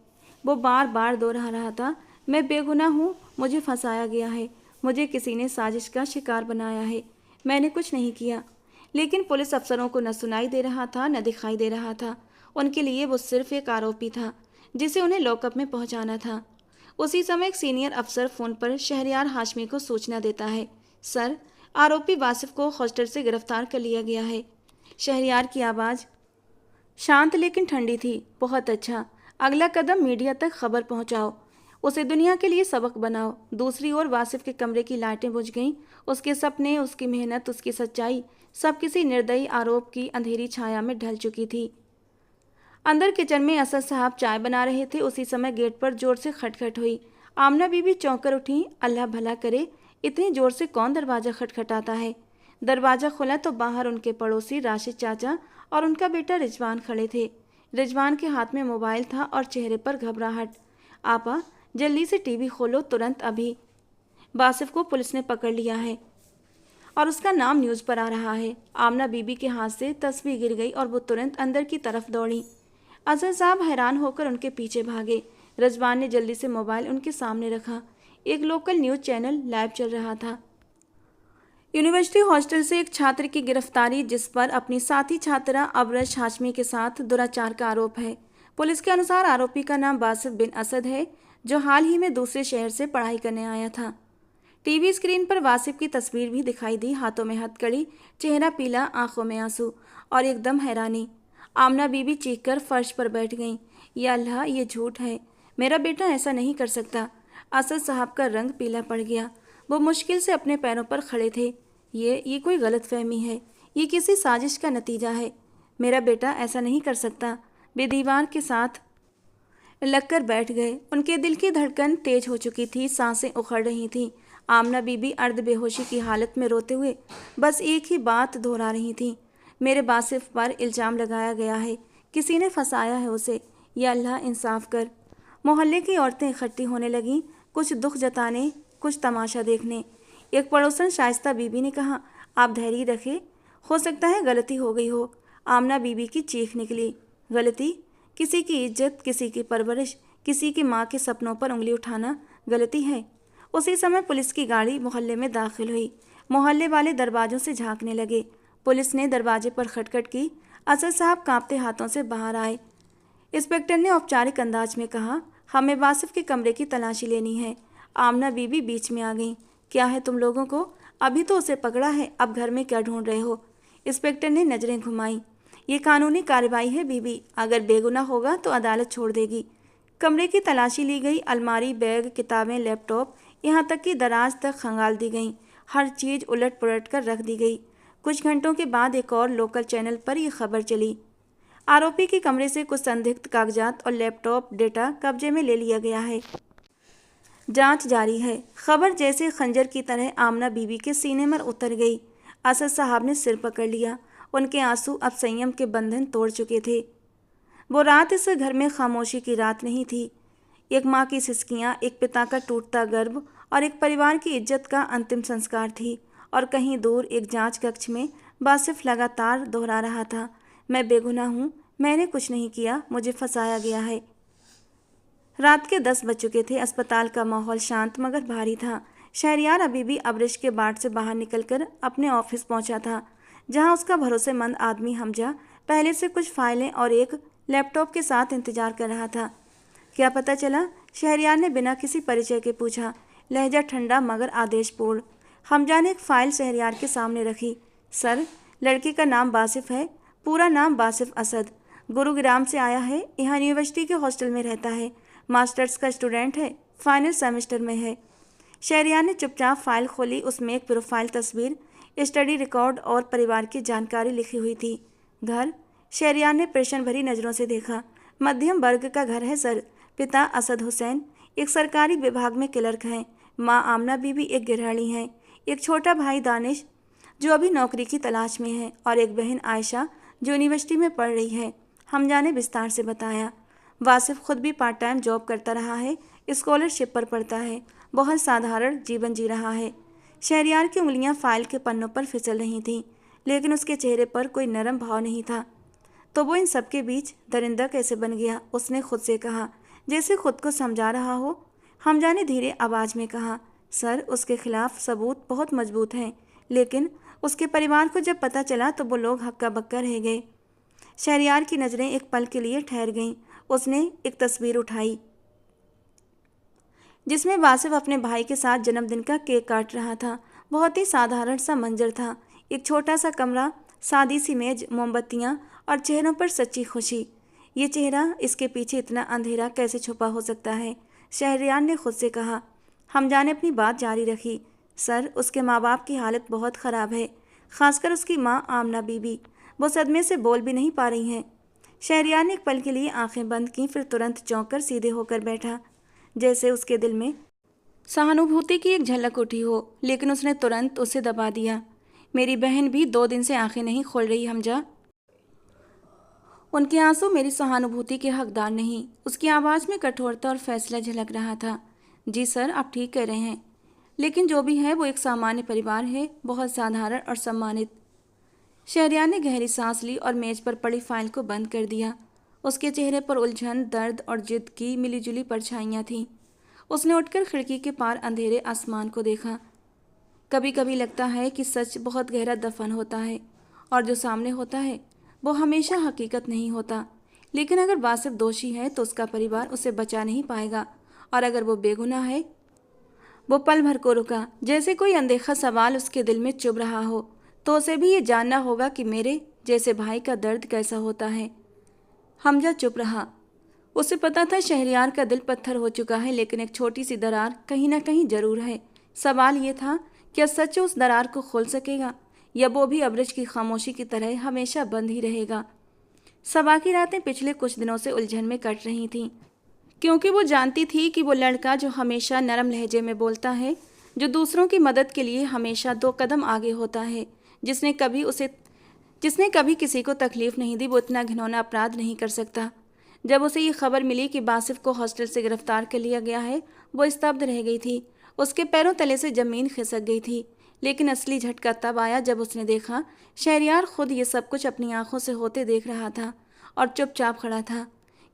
वो बार बार दोहरा रहा था, मैं बेगुनाह हूँ, मुझे फंसाया गया है, मुझे किसी ने साजिश का शिकार बनाया है, मैंने कुछ नहीं किया। लेकिन पुलिस अफसरों को न सुनाई दे रहा था न दिखाई दे रहा था। उनके लिए वो सिर्फ एक आरोपी था जिसे उन्हें लॉकअप में पहुंचाना था। उसी समय एक सीनियर अफसर फ़ोन पर शहरयार हाशमी को सूचना देता है। सर, आरोपी वासिफ को हॉस्टल से गिरफ्तार कर लिया गया है। शहरयार की आवाज़ शांत लेकिन ठंडी थी। बहुत अच्छा, अगला कदम मीडिया तक खबर पहुंचाओ, उसे दुनिया के लिए सबक बनाओ। दूसरी ओर वासिफ के कमरे की लाइटें बुझ गईं। उसके सपने, उसकी मेहनत, उसकी सच्चाई, सब किसी निर्दयी आरोप की अंधेरी छाया में ढल चुकी थी। अंदर किचन में असद साहब चाय बना रहे थे। उसी समय गेट पर जोर से खटखट हुई। आमना बीबी चौंक कर उठी। अल्लाह भला करे, इतनी जोर से कौन दरवाज़ा खटखटाता है? दरवाज़ा खुला तो बाहर उनके पड़ोसी राशिद चाचा और उनका बेटा रिजवान खड़े थे। रिजवान के हाथ में मोबाइल था और चेहरे पर घबराहट। आपा, जल्दी से टीवी खोलो, तुरंत अभी। बासिफ को पुलिस ने पकड़ लिया है और उसका नाम न्यूज़ पर आ रहा है। आमना बीबी के हाथ से तस्वीर गिर गई और वो तुरंत अंदर की तरफ दौड़ी। असद साहब हैरान होकर उनके पीछे भागे। रिजवान ने जल्दी से मोबाइल उनके सामने रखा। एक लोकल न्यूज़ चैनल लाइव चल रहा था। यूनिवर्सिटी हॉस्टल से एक छात्र की गिरफ्तारी, जिस पर अपनी साथी छात्रा अब्रश हाशमी के साथ दुराचार का आरोप है। पुलिस के अनुसार आरोपी का नाम बासिफ बिन असद है, जो हाल ही में दूसरे शहर से पढ़ाई करने आया था। टीवी स्क्रीन पर वासिफ की तस्वीर भी दिखाई दी। हाथों में हथकड़ी, चेहरा पीला, आंखों में आंसू और एकदम हैरानी। आमना बीबी चीखकर फर्श पर बैठ गईं। या अल्लाह, ये झूठ है, मेरा बेटा ऐसा नहीं कर सकता। असद साहब का रंग पीला पड़ गया। वो मुश्किल से अपने पैरों पर खड़े थे। ये कोई गलतफहमी है, ये किसी साजिश का नतीजा है। मेरा बेटा ऐसा नहीं कर सकता। वे दीवार के साथ लगकर बैठ गए। उनके दिल की धड़कन तेज हो चुकी थी, सांसें उखड़ रही थीं। आमना बीबी अर्ध बेहोशी की हालत में रोते हुए बस एक ही बात दोहरा रही थीं, मेरे बासिफ पर इल्ज़ाम लगाया गया है, किसी ने फंसाया है उसे। या अल्लाह, इंसाफ कर। मोहल्ले की औरतें इकट्ठी होने लगीं, कुछ दुख जताने, कुछ तमाशा देखने। एक पड़ोसन शाइस्ता बीबी ने कहा, आप धैर्य रखें, हो सकता है गलती हो गई हो। आमना बीबी की चीख निकली। गलती? किसी की इज्जत, किसी की परवरिश, किसी की माँ के सपनों पर उंगली उठाना गलती है? उसी समय पुलिस की गाड़ी मोहल्ले में दाखिल हुई। मोहल्ले वाले दरवाजों से झांकने लगे। पुलिस ने दरवाजे पर खटखट की। असद साहब कांपते हाथों से बाहर आए। इंस्पेक्टर ने औपचारिक अंदाज में कहा, हमें वासिफ के कमरे की तलाशी लेनी है। आमना बीबी बीच में आ गई। क्या है तुम लोगों को? अभी तो उसे पकड़ा है, अब घर में क्या ढूंढ रहे हो? इंस्पेक्टर ने नज़रें घुमाई। ये कानूनी कार्रवाई है बीबी, अगर बेगुनाह होगा तो अदालत छोड़ देगी। कमरे की तलाशी ली गई, अलमारी, बैग, किताबें, लैपटॉप, यहाँ तक कि दराज तक खंगाल दी गई। हर चीज़ उलट पुलट कर रख दी गई। कुछ घंटों के बाद एक और लोकल चैनल पर यह खबर चली, आरोपी के कमरे से कुछ संदिग्ध कागजात और लैपटॉप डेटा कब्जे में ले लिया गया है। जांच जारी है। खबर जैसे खंजर की तरह आमना बीबी के सीने में उतर गई। असद साहब ने सिर पकड़ लिया। उनके आंसू अब संयम के बंधन तोड़ चुके थे। वो रात इस घर में खामोशी की रात नहीं थी। एक माँ की सिसकियाँ, एक पिता का टूटता गर्भ और एक परिवार की इज्जत का अंतिम संस्कार थी। और कहीं दूर एक जांच कक्ष में बासिफ लगातार दोहरा रहा था, मैं बेगुनाह हूँ, मैंने कुछ नहीं किया, मुझे फंसाया गया है। रात के 10 बज चुके थे। अस्पताल का माहौल शांत मगर भारी था। शहरयार अभी भी अब्रिश के बाट से बाहर निकलकर अपने ऑफिस पहुंचा था, जहां उसका भरोसेमंद आदमी हमजा पहले से कुछ फाइलें और एक लैपटॉप के साथ इंतजार कर रहा था। क्या पता चला? शहरयार ने बिना किसी परिचय के पूछा, लहजा ठंडा मगर आदेशपूर्ण। हमजा ने एक फाइल शहरयार के सामने रखी। सर, लड़के का नाम बासिफ है, पूरा नाम बासिफ असद, गुरुग्राम से आया है, यहाँ यूनिवर्सिटी के हॉस्टल में रहता है, मास्टर्स का स्टूडेंट है, फाइनल सेमेस्टर में है। शहरयार ने चुपचाप फाइल खोली। उसमें एक प्रोफाइल तस्वीर, स्टडी रिकॉर्ड और परिवार की जानकारी लिखी हुई थी। घर? शहरयार ने प्रश्न भरी नज़रों से देखा। मध्यम वर्ग का घर है सर। पिता असद हुसैन एक सरकारी विभाग में क्लर्क हैं, माँ आमना बीबी एक गृहिणी हैं, एक छोटा भाई दानिश जो अभी नौकरी की तलाश में है और एक बहन आयशा जो यूनिवर्सिटी में पढ़ रही है। हमजा ने विस्तार से बताया। वासिफ खुद भी पार्ट टाइम जॉब करता रहा है, स्कॉलरशिप पर पढ़ता है, बहुत साधारण जीवन जी रहा है। शहरयार की उंगलियां फाइल के पन्नों पर फिसल रही थीं, लेकिन उसके चेहरे पर कोई नरम भाव नहीं था। तो वो इन सबके बीच दरिंदा कैसे बन गया? उसने खुद से कहा, जैसे खुद को समझा रहा हो। हमजा ने धीरे आवाज़ में कहा, सर, उसके खिलाफ सबूत बहुत मजबूत हैं, लेकिन उसके परिवार को जब पता चला तो वो लोग हक्का बक्का रह गए। शहरयार की नज़रें एक पल के लिए ठहर गईं। उसने एक तस्वीर उठाई जिसमें वासिफ अपने भाई के साथ जन्मदिन का केक काट रहा था। बहुत ही साधारण सा मंजर था, एक छोटा सा कमरा, सादी सी मेज, मोमबत्तियाँ और चेहरों पर सच्ची खुशी। ये चेहरा, इसके पीछे इतना अंधेरा कैसे छुपा हो सकता है? शहरयार ने खुद से कहा। हमजा ने अपनी बात जारी रखी, सर, उसके माँ बाप की हालत बहुत ख़राब है, खासकर उसकी माँ आमना बीबी। वो सदमे से बोल भी नहीं पा रही हैं। शहरयार ने एक पल के लिए आंखें बंद की, फिर तुरंत चौंक कर सीधे होकर बैठा, जैसे उसके दिल में सहानुभूति की एक झलक उठी हो, लेकिन उसने तुरंत उसे दबा दिया। मेरी बहन भी 2 दिन से आंखें नहीं खोल रही हमजा। उनके आंसू मेरी सहानुभूति के हकदार नहीं। उसकी आवाज़ में कठोरता और फैसला झलक रहा था। जी सर, आप ठीक कह रहे हैं, लेकिन जो भी है वो एक सामान्य परिवार है, बहुत साधारण और सम्मानित। शहरयार ने गहरी सांस ली और मेज पर पड़ी फाइल को बंद कर दिया। उसके चेहरे पर उलझन, दर्द और जिद की मिलीजुली परछाइयाँ थीं। उसने उठकर खिड़की के पार अंधेरे आसमान को देखा। कभी कभी लगता है कि सच बहुत गहरा दफन होता है और जो सामने होता है वो हमेशा हकीकत नहीं होता। लेकिन अगर वासिफ दोषी है तो उसका परिवार उसे बचा नहीं पाएगा, और अगर वो बेगुनाह है। वो पल भर को रुका, जैसे कोई अनदेखा सवाल उसके दिल में चुभ रहा हो। तो उसे भी ये जानना होगा कि मेरे जैसे भाई का दर्द कैसा होता है। हमजा चुप रहा। उसे पता था शहरयार का दिल पत्थर हो चुका है, लेकिन एक छोटी सी दरार कहीं ना कहीं जरूर है। सवाल ये था, क्या सच उस दरार को खोल सकेगा, या वो भी अब्रिश की खामोशी की तरह हमेशा बंद ही रहेगा? सबा की रातें पिछले कुछ दिनों से उलझन में कट रही थीं, क्योंकि वो जानती थी कि वो लड़का जो हमेशा नरम लहजे में बोलता है, जो दूसरों की मदद के लिए हमेशा 2 कदम आगे होता है, जिसने कभी किसी को तकलीफ नहीं दी, वो इतना घिनौना अपराध नहीं कर सकता। जब उसे ये खबर मिली कि बासिफ को हॉस्टल से गिरफ्तार कर लिया गया है, वो स्तब्ध रह गई थी। उसके पैरों तले से ज़मीन खिसक गई थी। लेकिन असली झटका तब आया जब उसने देखा शहरयार खुद ये सब कुछ अपनी आंखों से होते देख रहा था और चुपचाप खड़ा था।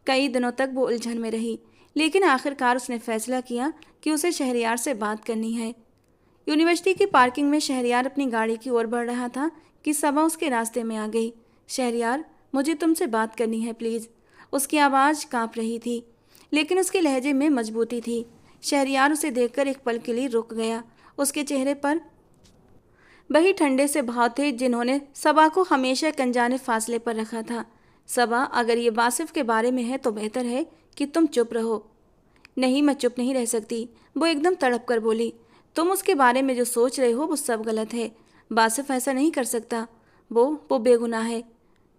कई दिनों तक वो उलझन में रही, लेकिन आखिरकार उसने फैसला किया कि उसे शहरयार से बात करनी है। यूनिवर्सिटी की पार्किंग में शहरयार अपनी गाड़ी की ओर बढ़ रहा था कि सबा उसके रास्ते में आ गई। शहरयार, मुझे तुमसे बात करनी है प्लीज़। उसकी आवाज़ काँप रही थी, लेकिन उसके लहजे में मजबूती थी। शहरयार उसे देखकर एक पल के लिए रुक गया। उसके चेहरे पर वही ठंडे से भाव थे जिन्होंने सबा को हमेशा एक अनजाने फासले पर रखा था। सबा, अगर ये वासिफ के बारे में है तो बेहतर है कि तुम चुप रहो। नहीं, मैं चुप नहीं रह सकती, वो एकदम तड़प कर बोली। तुम उसके बारे में जो सोच रहे हो वो सब गलत है। वासिफ ऐसा नहीं कर सकता। वो बेगुनाह है।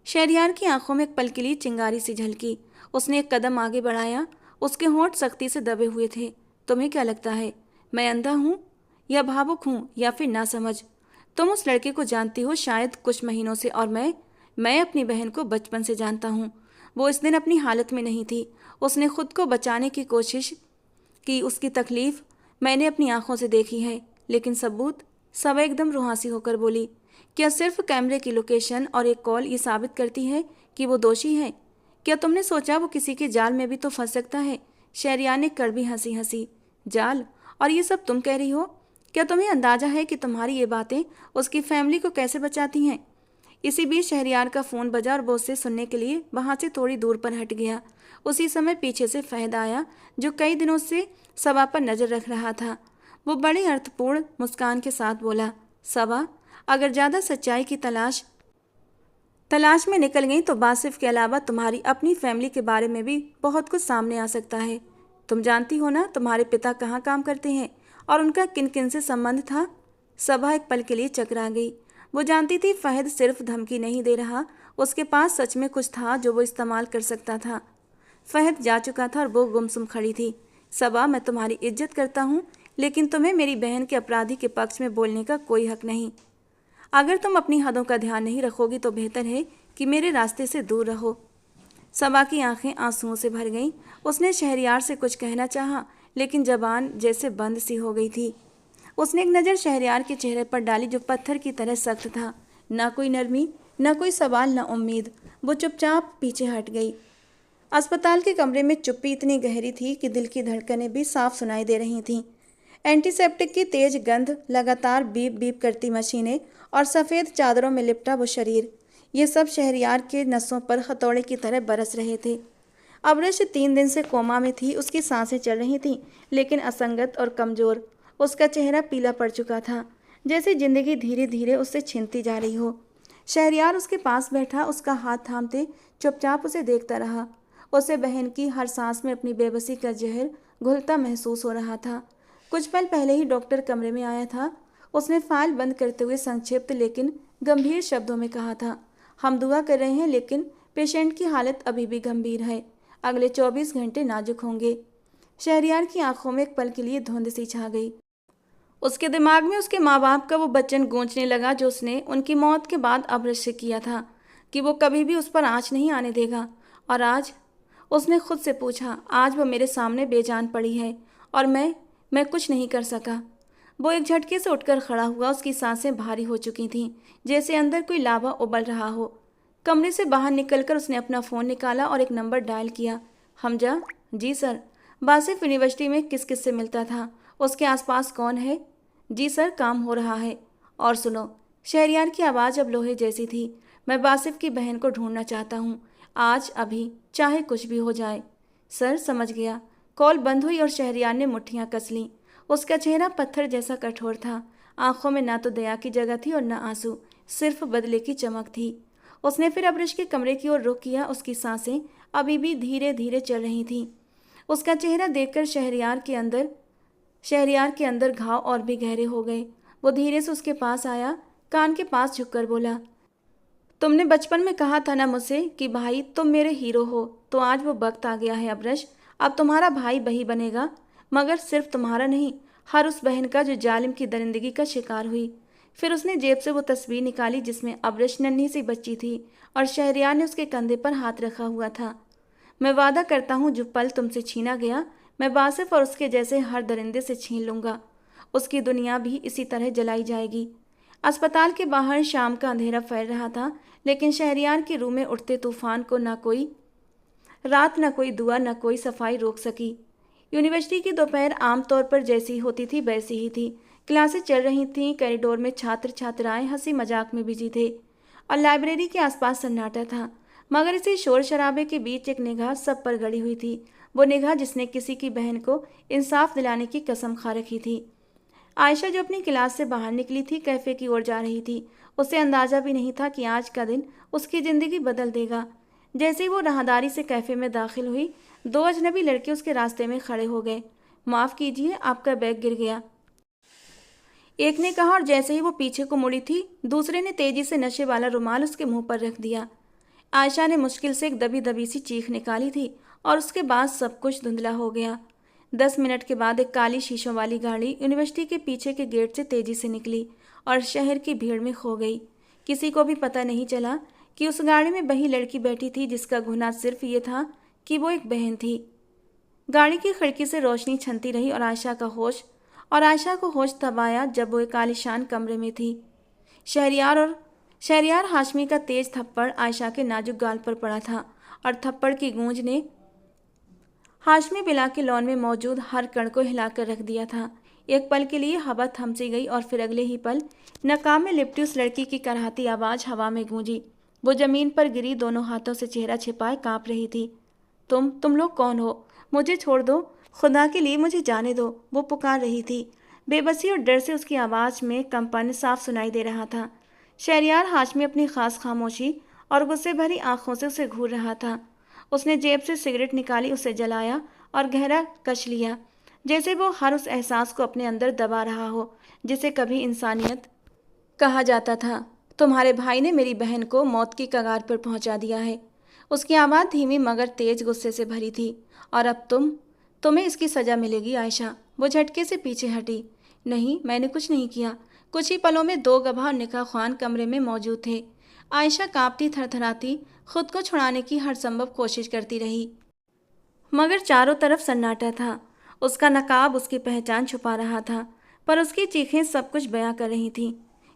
शहरयार की आंखों में एक पल के लिए चिंगारी सी झलकी। उसने एक कदम आगे बढ़ाया। उसके होंठ सख्ती से दबे हुए थे। तुम्हें क्या लगता है, मैं अंधा हूँ या भावुक हूँ या फिर नासमझ? तुम उस लड़के को जानती हो शायद कुछ महीनों से, और मैं अपनी बहन को बचपन से जानता हूँ। वो इस दिन अपनी हालत में नहीं थी। उसने खुद को बचाने की कोशिश की। उसकी तकलीफ मैंने अपनी आंखों से देखी है। लेकिन सबूत? सब एकदम रुहासी होकर बोली। क्या सिर्फ कैमरे की लोकेशन और एक कॉल ये साबित करती है कि वो दोषी है? क्या तुमने सोचा वो किसी के जाल में भी तो फंस सकता है? शहरियार ने कड़वी हंसी हंसी। जाल? और ये सब तुम कह रही हो? क्या तुम्हें अंदाजा है कि तुम्हारी ये बातें उसकी फैमिली को कैसे बचाती हैं? इसी बीच शहरियार का फ़ोन बजा और वो उसे सुनने के लिए वहाँ से थोड़ी दूर पर हट गया। उसी समय पीछे से फहद आया, जो कई दिनों से सबा पर नज़र रख रहा था। वो बड़ी अर्थपूर्ण मुस्कान के साथ बोला, सबा, अगर ज़्यादा सच्चाई की तलाश में निकल गई तो वासिफ के अलावा तुम्हारी अपनी फैमिली के बारे में भी बहुत कुछ सामने आ सकता है। तुम जानती हो ना तुम्हारे पिता कहाँ काम करते हैं और उनका किन किन से संबंध था? सबा एक पल के लिए चकरा गई। वो जानती थी फहद सिर्फ धमकी नहीं दे रहा, उसके पास सच में कुछ था जो वो इस्तेमाल कर सकता था। फहद जा चुका था और वो गुमसुम खड़ी थी। सबा, मैं तुम्हारी इज्जत करता हूँ, लेकिन तुम्हें मेरी बहन के अपराधी के पक्ष में बोलने का कोई हक नहीं। अगर तुम अपनी हदों का ध्यान नहीं रखोगी तो बेहतर है कि मेरे रास्ते से दूर रहो। सबा की आंखें आंसुओं से भर गईं। उसने शहरयार से कुछ कहना चाहा, लेकिन जबान जैसे बंद सी हो गई थी। उसने एक नज़र शहरयार के चेहरे पर डाली जो पत्थर की तरह सख्त था। ना कोई नरमी, ना कोई सवाल, ना उम्मीद। वो चुपचाप पीछे हट गई। अस्पताल के कमरे में चुप्पी इतनी गहरी थी कि दिल की धड़कनें भी साफ सुनाई दे रही थीं। एंटीसेप्टिक की तेज गंध, लगातार बीप बीप करती मशीनें और सफ़ेद चादरों में लिपटा वो शरीर, ये सब शहरयार के नसों पर हथौड़े की तरह बरस रहे थे। अब्रश 3 दिन से कोमा में थी। उसकी सांसें चल रही थीं, लेकिन असंगत और कमज़ोर। उसका चेहरा पीला पड़ चुका था, जैसे जिंदगी धीरे धीरे उससे छीनती जा रही हो। शहरयार उसके पास बैठा, उसका हाथ थामते चुपचाप उसे देखता रहा। उसे बहन की हर सांस में अपनी बेबसी का जहर घुलता महसूस हो रहा था। कुछ पल पहले ही डॉक्टर कमरे में आया था। उसने फाइल बंद करते हुए संक्षिप्त लेकिन गंभीर शब्दों में कहा था, हम दुआ कर रहे हैं लेकिन पेशेंट की हालत अभी भी गंभीर है। अगले 24 घंटे नाजुक होंगे। शहरयार की आंखों में एक पल के लिए धुंध सी छा गई। उसके दिमाग में उसके माँ बाप का वो वचन गूंजने लगा जो उसने उनकी मौत के बाद अब्रश से किया था कि वो कभी भी उस पर आँच नहीं आने देगा। और आज उसने खुद से पूछा, आज वो मेरे सामने बेजान पड़ी है और मैं कुछ नहीं कर सका। वो एक झटके से उठकर खड़ा हुआ। उसकी सांसें भारी हो चुकी थीं, जैसे अंदर कोई लावा उबल रहा हो। कमरे से बाहर निकलकर उसने अपना फ़ोन निकाला और एक नंबर डायल किया। हमजा? जी सर। वासिफ यूनिवर्सिटी में किस किस से मिलता था? उसके आसपास कौन है? जी सर, काम हो रहा है। और सुनो, शहरयार की आवाज़ अब लोहे जैसी थी, मैं वासिफ की बहन को ढूंढना चाहता हूँ, आज अभी, चाहे कुछ भी हो जाए। सर, समझ गया। कॉल बंद हुई और शहरयार ने मुट्ठियाँ कस लीं। उसका चेहरा पत्थर जैसा कठोर था। आंखों में ना तो दया की जगह थी और न आंसू, सिर्फ बदले की चमक थी। उसने फिर अब्रश के कमरे की ओर रुख किया। उसकी सांसें अभी भी धीरे धीरे चल रही थीं। उसका चेहरा देखकर शहरयार के अंदर घाव और भी गहरे हो गए। वो धीरे से उसके पास आया, कान के पास झुककर बोला, तुमने बचपन में कहा था ना मुझसे कि भाई तुम मेरे हीरो हो, तो आज वो वक्त आ गया है अब्रश। अब तुम्हारा भाई वही बनेगा, मगर सिर्फ तुम्हारा नहीं, हर उस बहन का जो जालिम की दरिंदगी का शिकार हुई। फिर उसने जेब से वो तस्वीर निकाली जिसमें अब्रश नन्ही सी बच्ची थी और शहरयार ने उसके कंधे पर हाथ रखा हुआ था। मैं वादा करता हूँ जो पल तुमसे छीना गया, मैं वासिफ और उसके जैसे हर दरिंदे से छीन लूँगा। उसकी दुनिया भी इसी तरह जलाई जाएगी। अस्पताल के बाहर शाम का अंधेरा फैल रहा था, लेकिन शहरयार के रूह में उठते तूफान को न कोई रात, न कोई दुआ, न कोई सफाई रोक सकी। यूनिवर्सिटी की दोपहर आमतौर पर जैसी होती थी वैसी ही थी। क्लासें चल रही थीं, कॉरिडोर में छात्र छात्राएं हंसी मजाक में बिजी थे और लाइब्रेरी के आसपास सन्नाटा था। मगर इसी शोर शराबे के बीच एक निगाह सब पर गड़ी हुई थी। वो निगाह जिसने किसी की बहन को इंसाफ दिलाने की कसम खा रखी थी। आयशा जो अपनी क्लास से बाहर निकली थी, कैफे की ओर जा रही थी। उसे अंदाजा भी नहीं था कि आज का दिन उसकी जिंदगी बदल देगा। जैसे ही वो राहदारी से कैफे में दाखिल हुई, दो अजनबी लड़के उसके रास्ते में खड़े हो गए। माफ कीजिए, आपका बैग गिर गया, एक ने कहा, और जैसे ही वो पीछे को मुड़ी थी, दूसरे ने तेजी से नशे वाला रुमाल उसके मुंह पर रख दिया। आयशा ने मुश्किल से एक दबी दबी सी चीख निकाली थी और उसके बाद सब कुछ धुंधला हो गया। 10 मिनट के बाद एक काली शीशों वाली गाड़ी यूनिवर्सिटी के पीछे के गेट से तेजी से निकली और शहर की भीड़ में खो गई। किसी को भी पता नहीं चला कि उस गाड़ी में वही लड़की बैठी थी जिसका गुनाह सिर्फ ये था कि वो एक बहन थी। गाड़ी की खिड़की से रोशनी छनती रही और आयशा को होश तब आया जब वो एक आलीशान कमरे में थी। शहरियार हाशमी का तेज थप्पड़ आयशा के नाजुक गाल पर पड़ा था और थप्पड़ की गूंज ने हाशमी बिला के लॉन में मौजूद हर कण को हिलाकर रख दिया था। एक पल के लिए हवा थम सी गई और फिर अगले ही पल नकाब में लिपटी उस लड़की की कराहती आवाज़ हवा में गूंजी। वो जमीन पर गिरी, दोनों हाथों से चेहरा छिपाए कांप रही थी। तुम लोग कौन हो? मुझे छोड़ दो, खुदा के लिए मुझे जाने दो, वो पुकार रही थी। बेबसी और डर से उसकी आवाज़ में कंपन साफ सुनाई दे रहा था। शहरियार हाशमी अपनी खास खामोशी और गुस्से भरी आंखों से उसे घूर रहा था। उसने जेब से सिगरेट निकाली, उसे जलाया और गहरा कश लिया, जैसे वो हर उस एहसास को अपने अंदर दबा रहा हो जिसे कभी इंसानियत कहा जाता था। तुम्हारे भाई ने मेरी बहन को मौत की कगार पर पहुंचा दिया है। उसकी आवाज़ धीमी मगर तेज गुस्से से भरी थी। और अब तुम्हें इसकी सज़ा मिलेगी आयशा। वो झटके से पीछे हटी। नहीं, मैंने कुछ नहीं किया। कुछ ही पलों में दो गवाह और निकाह ख्वान कमरे में मौजूद थे। आयशा कांपती थरथराती खुद को छुड़ाने की हर संभव कोशिश करती रही, मगर चारों तरफ सन्नाटा था। उसका नकाब उसकी पहचान छुपा रहा था, पर उसकी चीखें सब कुछ बयां कर रही थीं।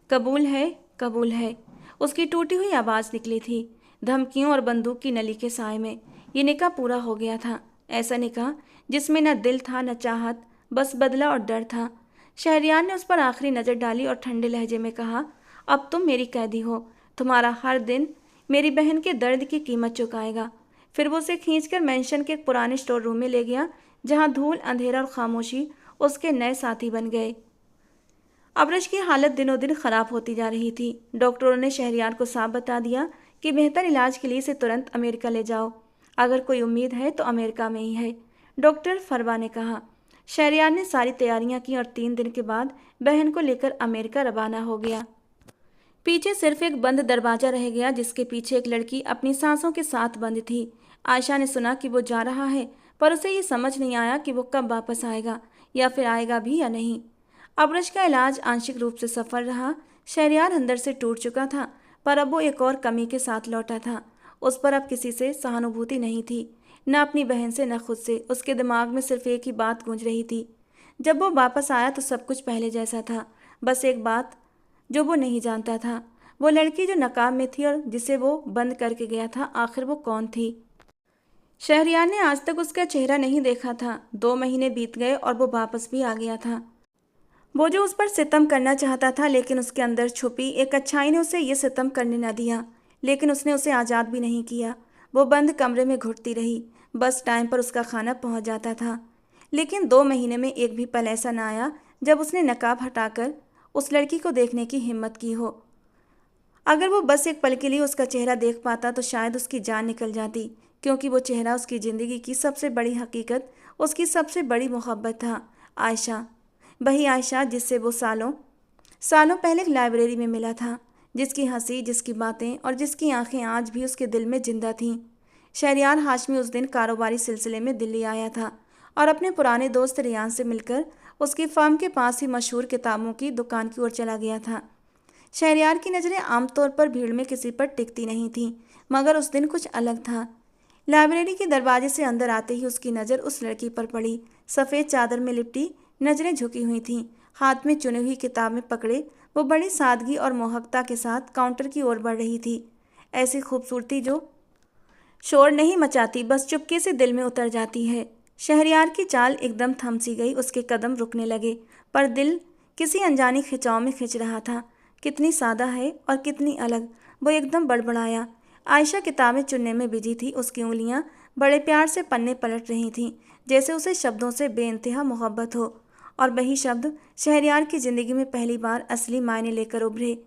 कबूल है, कबूल है, उसकी टूटी हुई आवाज़ निकली थी। धमकियों और बंदूक की नली के साए में ये निकाह पूरा हो गया था। ऐसा निकाह जिसमें न दिल था न चाहत, बस बदला और डर था। शहरियार ने उस पर आखिरी नज़र डाली और ठंडे लहजे में कहा, अब तुम मेरी कैदी हो। तुम्हारा हर दिन मेरी बहन के दर्द की कीमत चुकाएगा। फिर वो उसे खींचकर मेंशन के एक पुराने स्टोर रूम में ले गया, जहां धूल, अंधेरा और खामोशी उसके नए साथी बन गए। अबरज की हालत दिनों दिन खराब होती जा रही थी। डॉक्टरों ने शहरियार को साफ बता दिया कि बेहतर इलाज के लिए इसे तुरंत अमेरिका ले जाओ। अगर कोई उम्मीद है तो अमेरिका में ही है, डॉक्टर फरवा ने कहा। शहरियार ने सारी तैयारियां की और 3 दिन के बाद बहन को लेकर अमेरिका रवाना हो गया। पीछे सिर्फ एक बंद दरवाजा रह गया, जिसके पीछे एक लड़की अपनी सांसों के साथ बंद थी। आयशा ने सुना कि वो जा रहा है, पर उसे ये समझ नहीं आया कि वो कब वापस आएगा, या फिर आएगा भी या नहीं। अबरज का इलाज आंशिक रूप से सफल रहा। शहरियार अंदर से टूट चुका था, पर अब वो एक और कमी के साथ लौटा था। उस पर अब किसी से सहानुभूति नहीं थी, न अपनी बहन से न खुद से। उसके दिमाग में सिर्फ एक ही बात गूंज रही थी। जब वो वापस आया तो सब कुछ पहले जैसा था। बस एक बात जो वो नहीं जानता था, वो लड़की जो नकाब में थी और जिसे वो बंद करके गया था, आखिर वो कौन थी? शहरियार ने आज तक उसका चेहरा नहीं देखा था। 2 महीने बीत गए और वो वापस भी आ गया था। वो जो उस पर सितम करना चाहता था, लेकिन उसके अंदर छुपी एक अच्छाई ने उसे ये सितम करने न दिया। लेकिन उसने उसे आज़ाद भी नहीं किया। वो बंद कमरे में घुटती रही, बस टाइम पर उसका खाना पहुंच जाता था। लेकिन 2 महीने में एक भी पल ऐसा न आया जब उसने नकाब हटाकर उस लड़की को देखने की हिम्मत की हो। अगर वो बस एक पल के लिए उसका चेहरा देख पाता तो शायद उसकी जान निकल जाती, क्योंकि वो चेहरा उसकी ज़िंदगी की सबसे बड़ी हकीकत, उसकी सबसे बड़ी मोहब्बत था। आयशा, वही आयशा जिससे वो सालों सालों पहले एक लाइब्रेरी में मिला था, जिसकी हंसी, जिसकी बातें और जिसकी आंखें आज भी उसके दिल में जिंदा थीं। शहरियार हाशमी उस दिन कारोबारी सिलसिले में दिल्ली आया था और अपने पुराने दोस्त रियान से मिलकर उसकी फर्म के पास ही मशहूर किताबों की दुकान की ओर चला गया था। शहरियार की नज़रें आमतौर पर भीड़ में किसी पर टिकती नहीं थीं, मगर उस दिन कुछ अलग था। लाइब्रेरी के दरवाजे से अंदर आते ही उसकी नज़र उस लड़की पर पड़ी। सफ़ेद चादर में लिपटी, नज़रें झुकी हुई थीं, हाथ में चुनी हुई किताबें पकड़े वो बड़ी सादगी और मोहकता के साथ काउंटर की ओर बढ़ रही थी। ऐसी खूबसूरती जो शोर नहीं मचाती, बस चुपके से दिल में उतर जाती है। शहरियार की चाल एकदम थम सी गई, उसके कदम रुकने लगे, पर दिल किसी अनजानी खिंचाव में खिंच रहा था। कितनी सादा है और कितनी अलग, वो एकदम बड़बड़ाया। आयशा किताबें चुनने में बिजी थी, उसकी उंगलियां बड़े प्यार से पन्ने पलट रही थीं, जैसे उसे शब्दों से बेइंतहा मोहब्बत हो। और वही शब्द शहरयार की जिंदगी में पहली बार असली मायने लेकर उभरे।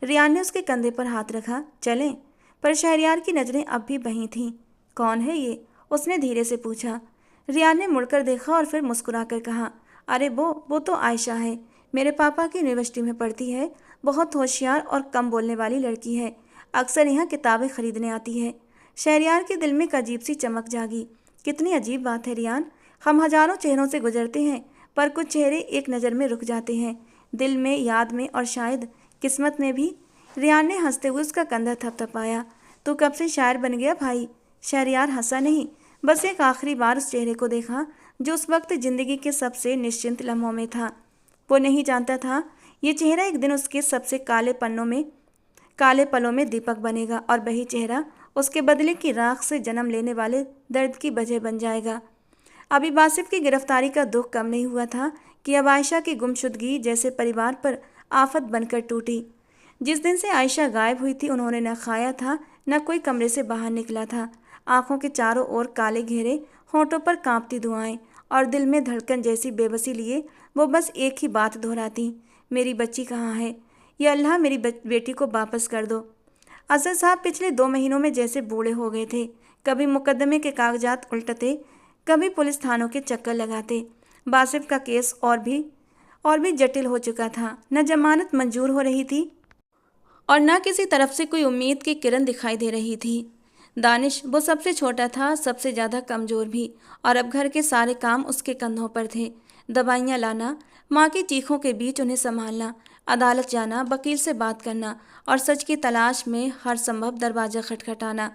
रियान ने उसके कंधे पर हाथ रखा। चलें? पर शहरयार की नज़रें अब भी वहीं थीं। कौन है ये? उसने धीरे से पूछा। रियान ने मुड़कर देखा और फिर मुस्कुराकर कहा, अरे वो तो आयशा है। मेरे पापा की यूनिवर्सिटी में पढ़ती है। बहुत होशियार और कम बोलने वाली लड़की है। अक्सर यहाँ किताबें खरीदने आती है। शहरयार के दिल में एक अजीब सी चमक जागी। कितनी अजीब बात है रियान, हम हजारों चेहरों से गुजरते हैं, पर कुछ चेहरे एक नज़र में रुक जाते हैं, दिल में, याद में और शायद किस्मत में भी। रियान ने हंसते हुए उसका कंधा थपथपाया। तू कब से शायर बन गया भाई? शहरयार हंसा नहीं, बस एक आखिरी बार उस चेहरे को देखा जो उस वक्त जिंदगी के सबसे निश्चिंत लम्हों में था। वो नहीं जानता था ये चेहरा एक दिन उसके सबसे काले पलों में दीपक बनेगा और वही चेहरा उसके बदले की राख से जन्म लेने वाले दर्द की वजह बन जाएगा। अभी बासिफ की गिरफ्तारी का दुख कम नहीं हुआ था कि अब आयशा की गुमशुदगी जैसे परिवार पर आफत बनकर टूटी। जिस दिन से आयशा गायब हुई थी उन्होंने न खाया था, न कोई कमरे से बाहर निकला था। आंखों के चारों ओर काले घेरे, होंठों पर कांपती दुआएं और दिल में धड़कन जैसी बेबसी लिए वो बस एक ही बात दोहराती, मेरी बच्ची कहाँ है? या अल्लाह मेरी बेटी को वापस कर दो। असद साहब पिछले 2 महीनों में जैसे बूढ़े हो गए थे। कभी मुकदमे के कागजात उल्टते, कभी पुलिस थानों के चक्कर लगाते। बासिफ का केस और भी जटिल हो चुका था। न जमानत मंजूर हो रही थी और न किसी तरफ से कोई उम्मीद की किरण दिखाई दे रही थी। दानिश, वो सबसे छोटा था, सबसे ज़्यादा कमज़ोर भी, और अब घर के सारे काम उसके कंधों पर थे। दवाइयाँ लाना, माँ की चीखों के बीच उन्हें संभालना, अदालत जाना, वकील से बात करना और सच की तलाश में हर संभव दरवाज़ा खटखटाना।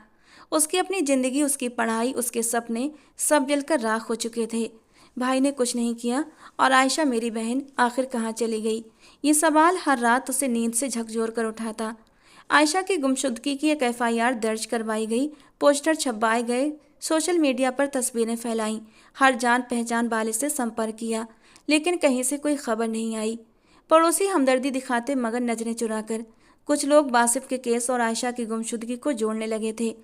उसकी अपनी ज़िंदगी, उसकी पढ़ाई, उसके सपने सब जलकर राख हो चुके थे। भाई ने कुछ नहीं किया और आयशा मेरी बहन आखिर कहाँ चली गई? ये सवाल हर रात उसे नींद से झकझोर कर उठाता। आयशा की गुमशुदगी की एक FIR दर्ज करवाई गई, पोस्टर छपवाए गए, सोशल मीडिया पर तस्वीरें फैलाईं, हर जान पहचान वाले से संपर्क किया, लेकिन कहीं से कोई खबर नहीं आई। पड़ोसी हमदर्दी दिखाते मगर नजरें चुराकर। कुछ लोग बासिफ के केस और आयशा की गुमशुदगी को जोड़ने लगे थे।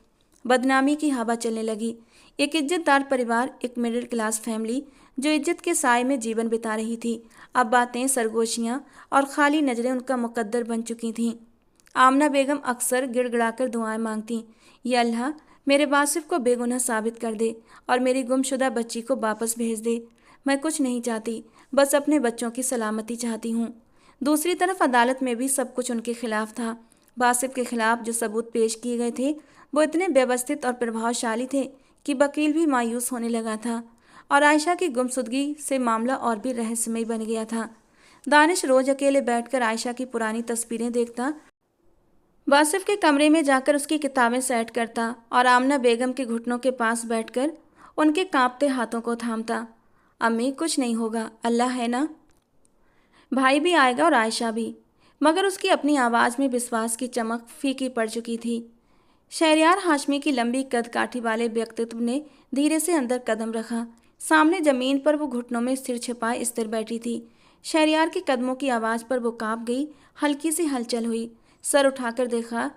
बदनामी की हवा चलने लगी। एक इज्जतदार परिवार, एक मिडिल क्लास फैमिली जो इज्जत के साए में जीवन बिता रही थी, अब बातें, सरगोशियाँ और खाली नज़रें उनका मुकद्दर बन चुकी थीं। आमना बेगम अक्सर गिड़गिड़ाकर दुआएं मांगती, या अल्लाह मेरे बासिफ को बेगुनाह साबित कर दे और मेरी गुमशुदा बच्ची को वापस भेज दे। मैं कुछ नहीं चाहती, बस अपने बच्चों की सलामती चाहती हूँ। दूसरी तरफ अदालत में भी सब कुछ उनके खिलाफ था। बासिफ के खिलाफ जो सबूत पेश किए गए थे वो इतने व्यवस्थित और प्रभावशाली थे कि वकील भी मायूस होने लगा था और आयशा की गुमशुदगी से मामला और भी रहस्यमय बन गया था। दानिश रोज अकेले बैठकर आयशा की पुरानी तस्वीरें देखता, बासिफ के कमरे में जाकर उसकी किताबें सेट करता और आमना बेगम के घुटनों के पास बैठकर उनके कांपते हाथों को थामता। अम्मी, कुछ नहीं होगा, अल्लाह है ना। भाई भी आएगा और आयशा भी, मगर उसकी अपनी आवाज़ में विश्वास की चमक फीकी पड़ चुकी थी। शहरयार हाशमी की लंबी कद काठी वाले व्यक्तित्व ने धीरे से अंदर कदम रखा। सामने जमीन पर वो घुटनों में सिर छिपाए स्थिर बैठी थी। शहरयार के कदमों की आवाज़ पर वो कांप गई। हल्की सी हलचल हुई। सर उठाकर देखा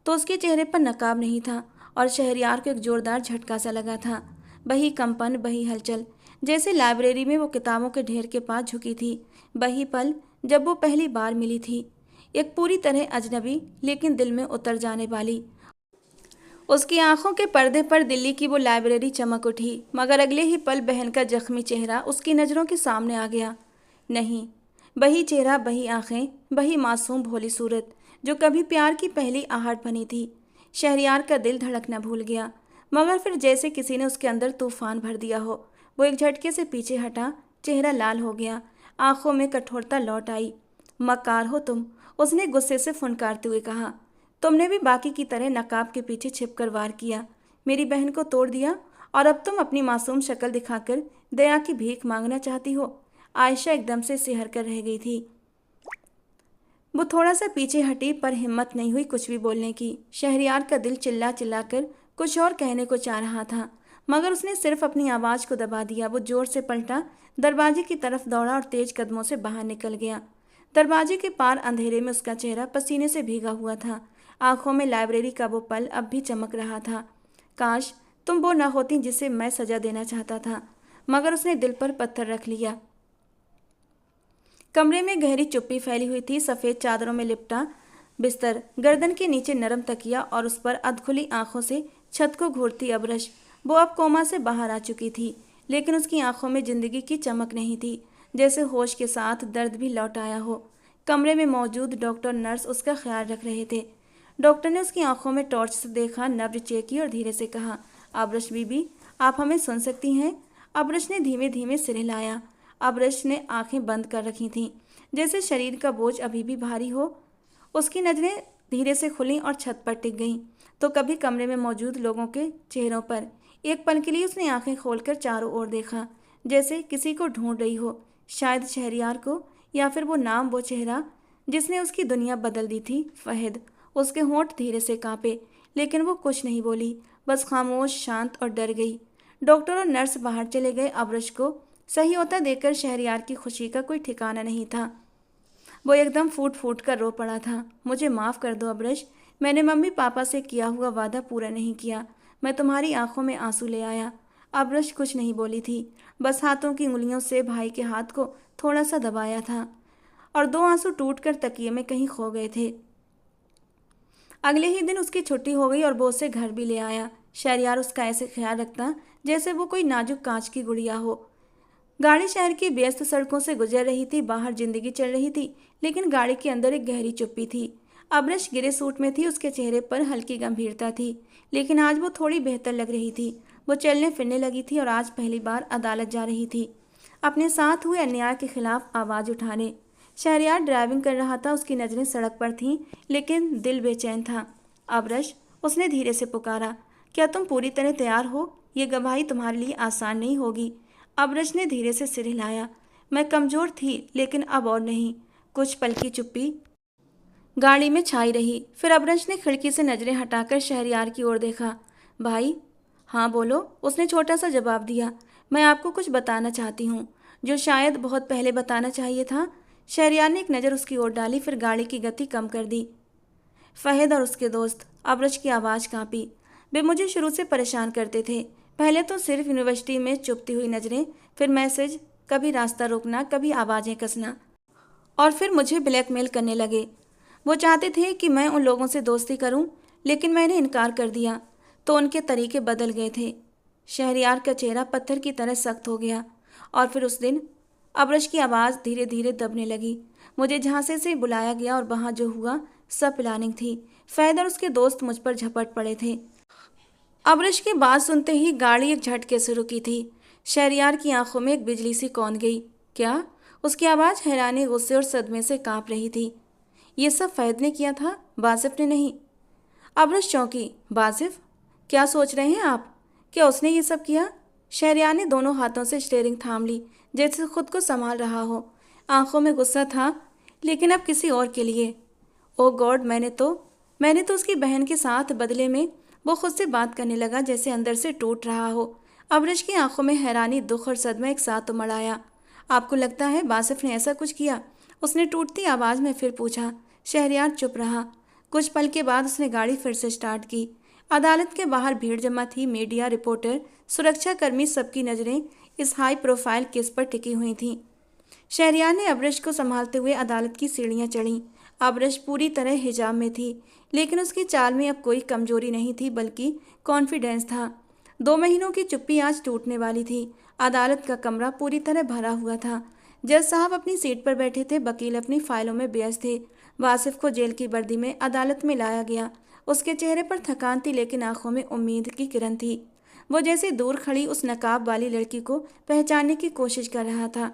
तो उसके चेहरे पर नकाब नहीं था और शहरयार को एक जोरदार झटका सा लगा था। वही कंपन, वही हलचल, जैसे लाइब्रेरी में वो किताबों के ढेर के पास झुकी थी। वही पल जब वो पहली बार मिली थी, एक पूरी तरह अजनबी लेकिन दिल में उतर जाने वाली। उसकी आंखों के पर्दे पर दिल्ली की वो लाइब्रेरी चमक उठी, मगर अगले ही पल बहन का जख्मी चेहरा उसकी नज़रों के सामने आ गया। नहीं, वही चेहरा, वही आंखें, वही मासूम भोली सूरत जो कभी प्यार की पहली आहट बनी थी। शहरयार का दिल धड़कना भूल गया, मगर फिर जैसे किसी ने उसके अंदर तूफान भर दिया हो। वो एक झटके से पीछे हटा, चेहरा लाल हो गया, आंखों में कठोरता लौट आई। मक्कार हो तुम, उसने गुस्से से फुनकारते हुए कहा। तुमने भी बाकी की तरह नकाब के पीछे छिपकर वार किया, मेरी बहन को तोड़ दिया और अब तुम अपनी मासूम शक्ल दिखाकर दया की भीख मांगना चाहती हो। आयशा एकदम से सिहर कर रह गई थी। वो थोड़ा सा पीछे हटी पर हिम्मत नहीं हुई कुछ भी बोलने की। शहरयार का दिल चिल्ला चिल्ला कर कुछ और कहने को चाह रहा था, मगर उसने सिर्फ अपनी आवाज़ को दबा दिया। वो जोर से पलटा, दरवाजे की तरफ दौड़ा और तेज कदमों से बाहर निकल गया। दरवाजे के पार अंधेरे में उसका चेहरा पसीने से भीगा हुआ था। आंखों में लाइब्रेरी का वो पल अब भी चमक रहा था। काश तुम वो न होती जिसे मैं सजा देना चाहता था, मगर उसने दिल पर पत्थर रख लिया। कमरे में गहरी चुप्पी फैली हुई थी। सफ़ेद चादरों में लिपटा बिस्तर, गर्दन के नीचे नरम तकिया और उस पर अधखुली आंखों से छत को घूरती अबरश। वो अब कोमा से बाहर आ चुकी थी, लेकिन उसकी आंखों में जिंदगी की चमक नहीं थी, जैसे होश के साथ दर्द भी लौट आया हो। कमरे में मौजूद डॉक्टर नर्स उसका ख्याल रख रहे थे। डॉक्टर ने उसकी आंखों में टॉर्च से देखा, नब्ज चेक की और धीरे से कहा, आबरश बीबी, आप हमें सुन सकती हैं? अबरश ने धीमे धीमे सिर हिलाया। अबरश ने आंखें बंद कर रखी थीं, जैसे शरीर का बोझ अभी भी भारी हो। उसकी नज़रें धीरे से खुलीं और छत पर टिक गईं। तो कभी कमरे में मौजूद लोगों के चेहरों पर। एक पल के लिए उसने आंखें खोलकर चारों ओर देखा, जैसे किसी को ढूंढ रही हो, शायद शहरयार को, या फिर वो नाम, वो चेहरा जिसने उसकी दुनिया बदल दी थी, फहद। उसके होंठ धीरे से कांपे, लेकिन वो कुछ नहीं बोली, बस खामोश, शांत और डर गई। डॉक्टर और नर्स बाहर चले गए। अबरश को सही होता देखकर शहरयार की खुशी का कोई ठिकाना नहीं था। वो एकदम फूट फूट कर रो पड़ा था। मुझे माफ़ कर दो अबरश, मैंने मम्मी पापा से किया हुआ वादा पूरा नहीं किया। मैं तुम्हारी आंखों में आंसू ले आया। अबरश कुछ नहीं बोली थी, बस हाथों की उंगलियों से भाई के हाथ को थोड़ा सा दबाया था, और दो आंसू टूटकर तकिए में कहीं खो गए थे। अगले ही दिन उसकी छुट्टी हो गई और वो उसे घर भी ले आया। शहरयार उसका ऐसे ख्याल रखता जैसे वो कोई नाजुक कांच की गुड़िया हो। गाड़ी शहर की व्यस्त सड़कों से गुजर रही थी। बाहर जिंदगी चल रही थी, लेकिन गाड़ी के अंदर एक गहरी चुप्पी थी। अबरश गिरे सूट में थी, उसके चेहरे पर हल्की गंभीरता थी, लेकिन आज वो थोड़ी बेहतर लग रही थी। वो चलने फिरने लगी थी और आज पहली बार अदालत जा रही थी, अपने साथ हुए अन्याय के खिलाफ आवाज़ उठाने। शहरयार ड्राइविंग कर रहा था, उसकी नज़रें सड़क पर थीं, लेकिन दिल बेचैन था। अबरश, उसने धीरे से पुकारा, क्या तुम पूरी तरह तैयार हो? ये गवाही तुम्हारे लिए आसान नहीं होगी। अबरश ने धीरे से सिर हिलाया। मैं कमज़ोर थी, लेकिन अब और नहीं। कुछ पल की चुप्पी गाड़ी में छाई रही। फिर अबरश ने खिड़की से नज़रें हटाकर शहरयार की ओर देखा। भाई? हाँ बोलो, उसने छोटा सा जवाब दिया। मैं आपको कुछ बताना चाहती हूँ, जो शायद बहुत पहले बताना चाहिए था। शहरयार ने एक नज़र उसकी ओर डाली, फिर गाड़ी की गति कम कर दी। फहद और उसके दोस्त। अबरश की आवाज़ कांपी। वे मुझे शुरू से परेशान करते थे। पहले तो सिर्फ यूनिवर्सिटी में चुभती हुई नज़रें, फिर मैसेज, कभी रास्ता रोकना, कभी आवाज़ें कसना, और फिर मुझे ब्लैकमेल करने लगे। वो चाहते थे कि मैं उन लोगों से दोस्ती करूं, लेकिन मैंने इनकार कर दिया, तो उनके तरीके बदल गए थे। शहरयार का चेहरा पत्थर की तरह सख्त हो गया। और फिर उस दिन अबरश की आवाज़ धीरे धीरे दबने लगी। मुझे झांसे से बुलाया गया और वहाँ जो हुआ सब प्लानिंग थी। फहद और उसके दोस्त मुझ पर झपट पड़े थे। अबरश की बात सुनते ही गाड़ी एक झटके से रुकी थी। शहरयार की आंखों में एक बिजली सी कौंध गई। क्या? उसकी आवाज़ हैरानी, गुस्से और सदमे से कांप रही थी। ये सब फहद ने किया था, बासिफ ने नहीं। अबरश चौंकी। बासिफ? क्या सोच रहे हैं आप? क्या उसने ये सब किया? शहरयार ने दोनों हाथों से स्टीयरिंग थाम ली, जैसे खुद को संभाल रहा हो। आंखों में गुस्सा था, लेकिन अब किसी और के लिए। ओ गॉड, मैंने तो उसकी बहन के साथ बदले में। वो खुद से बात करने लगा, जैसे अंदर से टूट रहा हो। अबरश की आंखों में हैरानी, दुख और सदमा एक साथ उमड़ आया। आपको लगता है बासिफ ने ऐसा कुछ किया? उसने टूटती आवाज़ में फिर पूछा। शहरयार चुप रहा। कुछ पल के बाद उसने गाड़ी फिर से स्टार्ट की। अदालत के बाहर भीड़ जमा थी। मीडिया, रिपोर्टर, सुरक्षाकर्मी, सबकी नज़रें इस हाई प्रोफाइल केस पर टिकी हुई थीं। शहरयार ने अबरश को संभालते हुए अदालत की सीढ़ियां चढ़ीं। अबरश पूरी तरह हिजाब में थी, लेकिन उसकी चाल में अब कोई कमजोरी नहीं थी, बल्कि कॉन्फिडेंस था। 2 महीनों की चुप्पी आज टूटने वाली थी। अदालत का कमरा पूरी तरह भरा हुआ था। जज साहब अपनी सीट पर बैठे थे, वकील अपनी फाइलों में व्यस्त थे। वासिफ को जेल की वर्दी में अदालत में लाया गया। उसके चेहरे पर थकान थी, लेकिन आंखों में उम्मीद की किरण थी। वो जैसे दूर खड़ी उस नकाब वाली लड़की को पहचानने की कोशिश कर रहा था।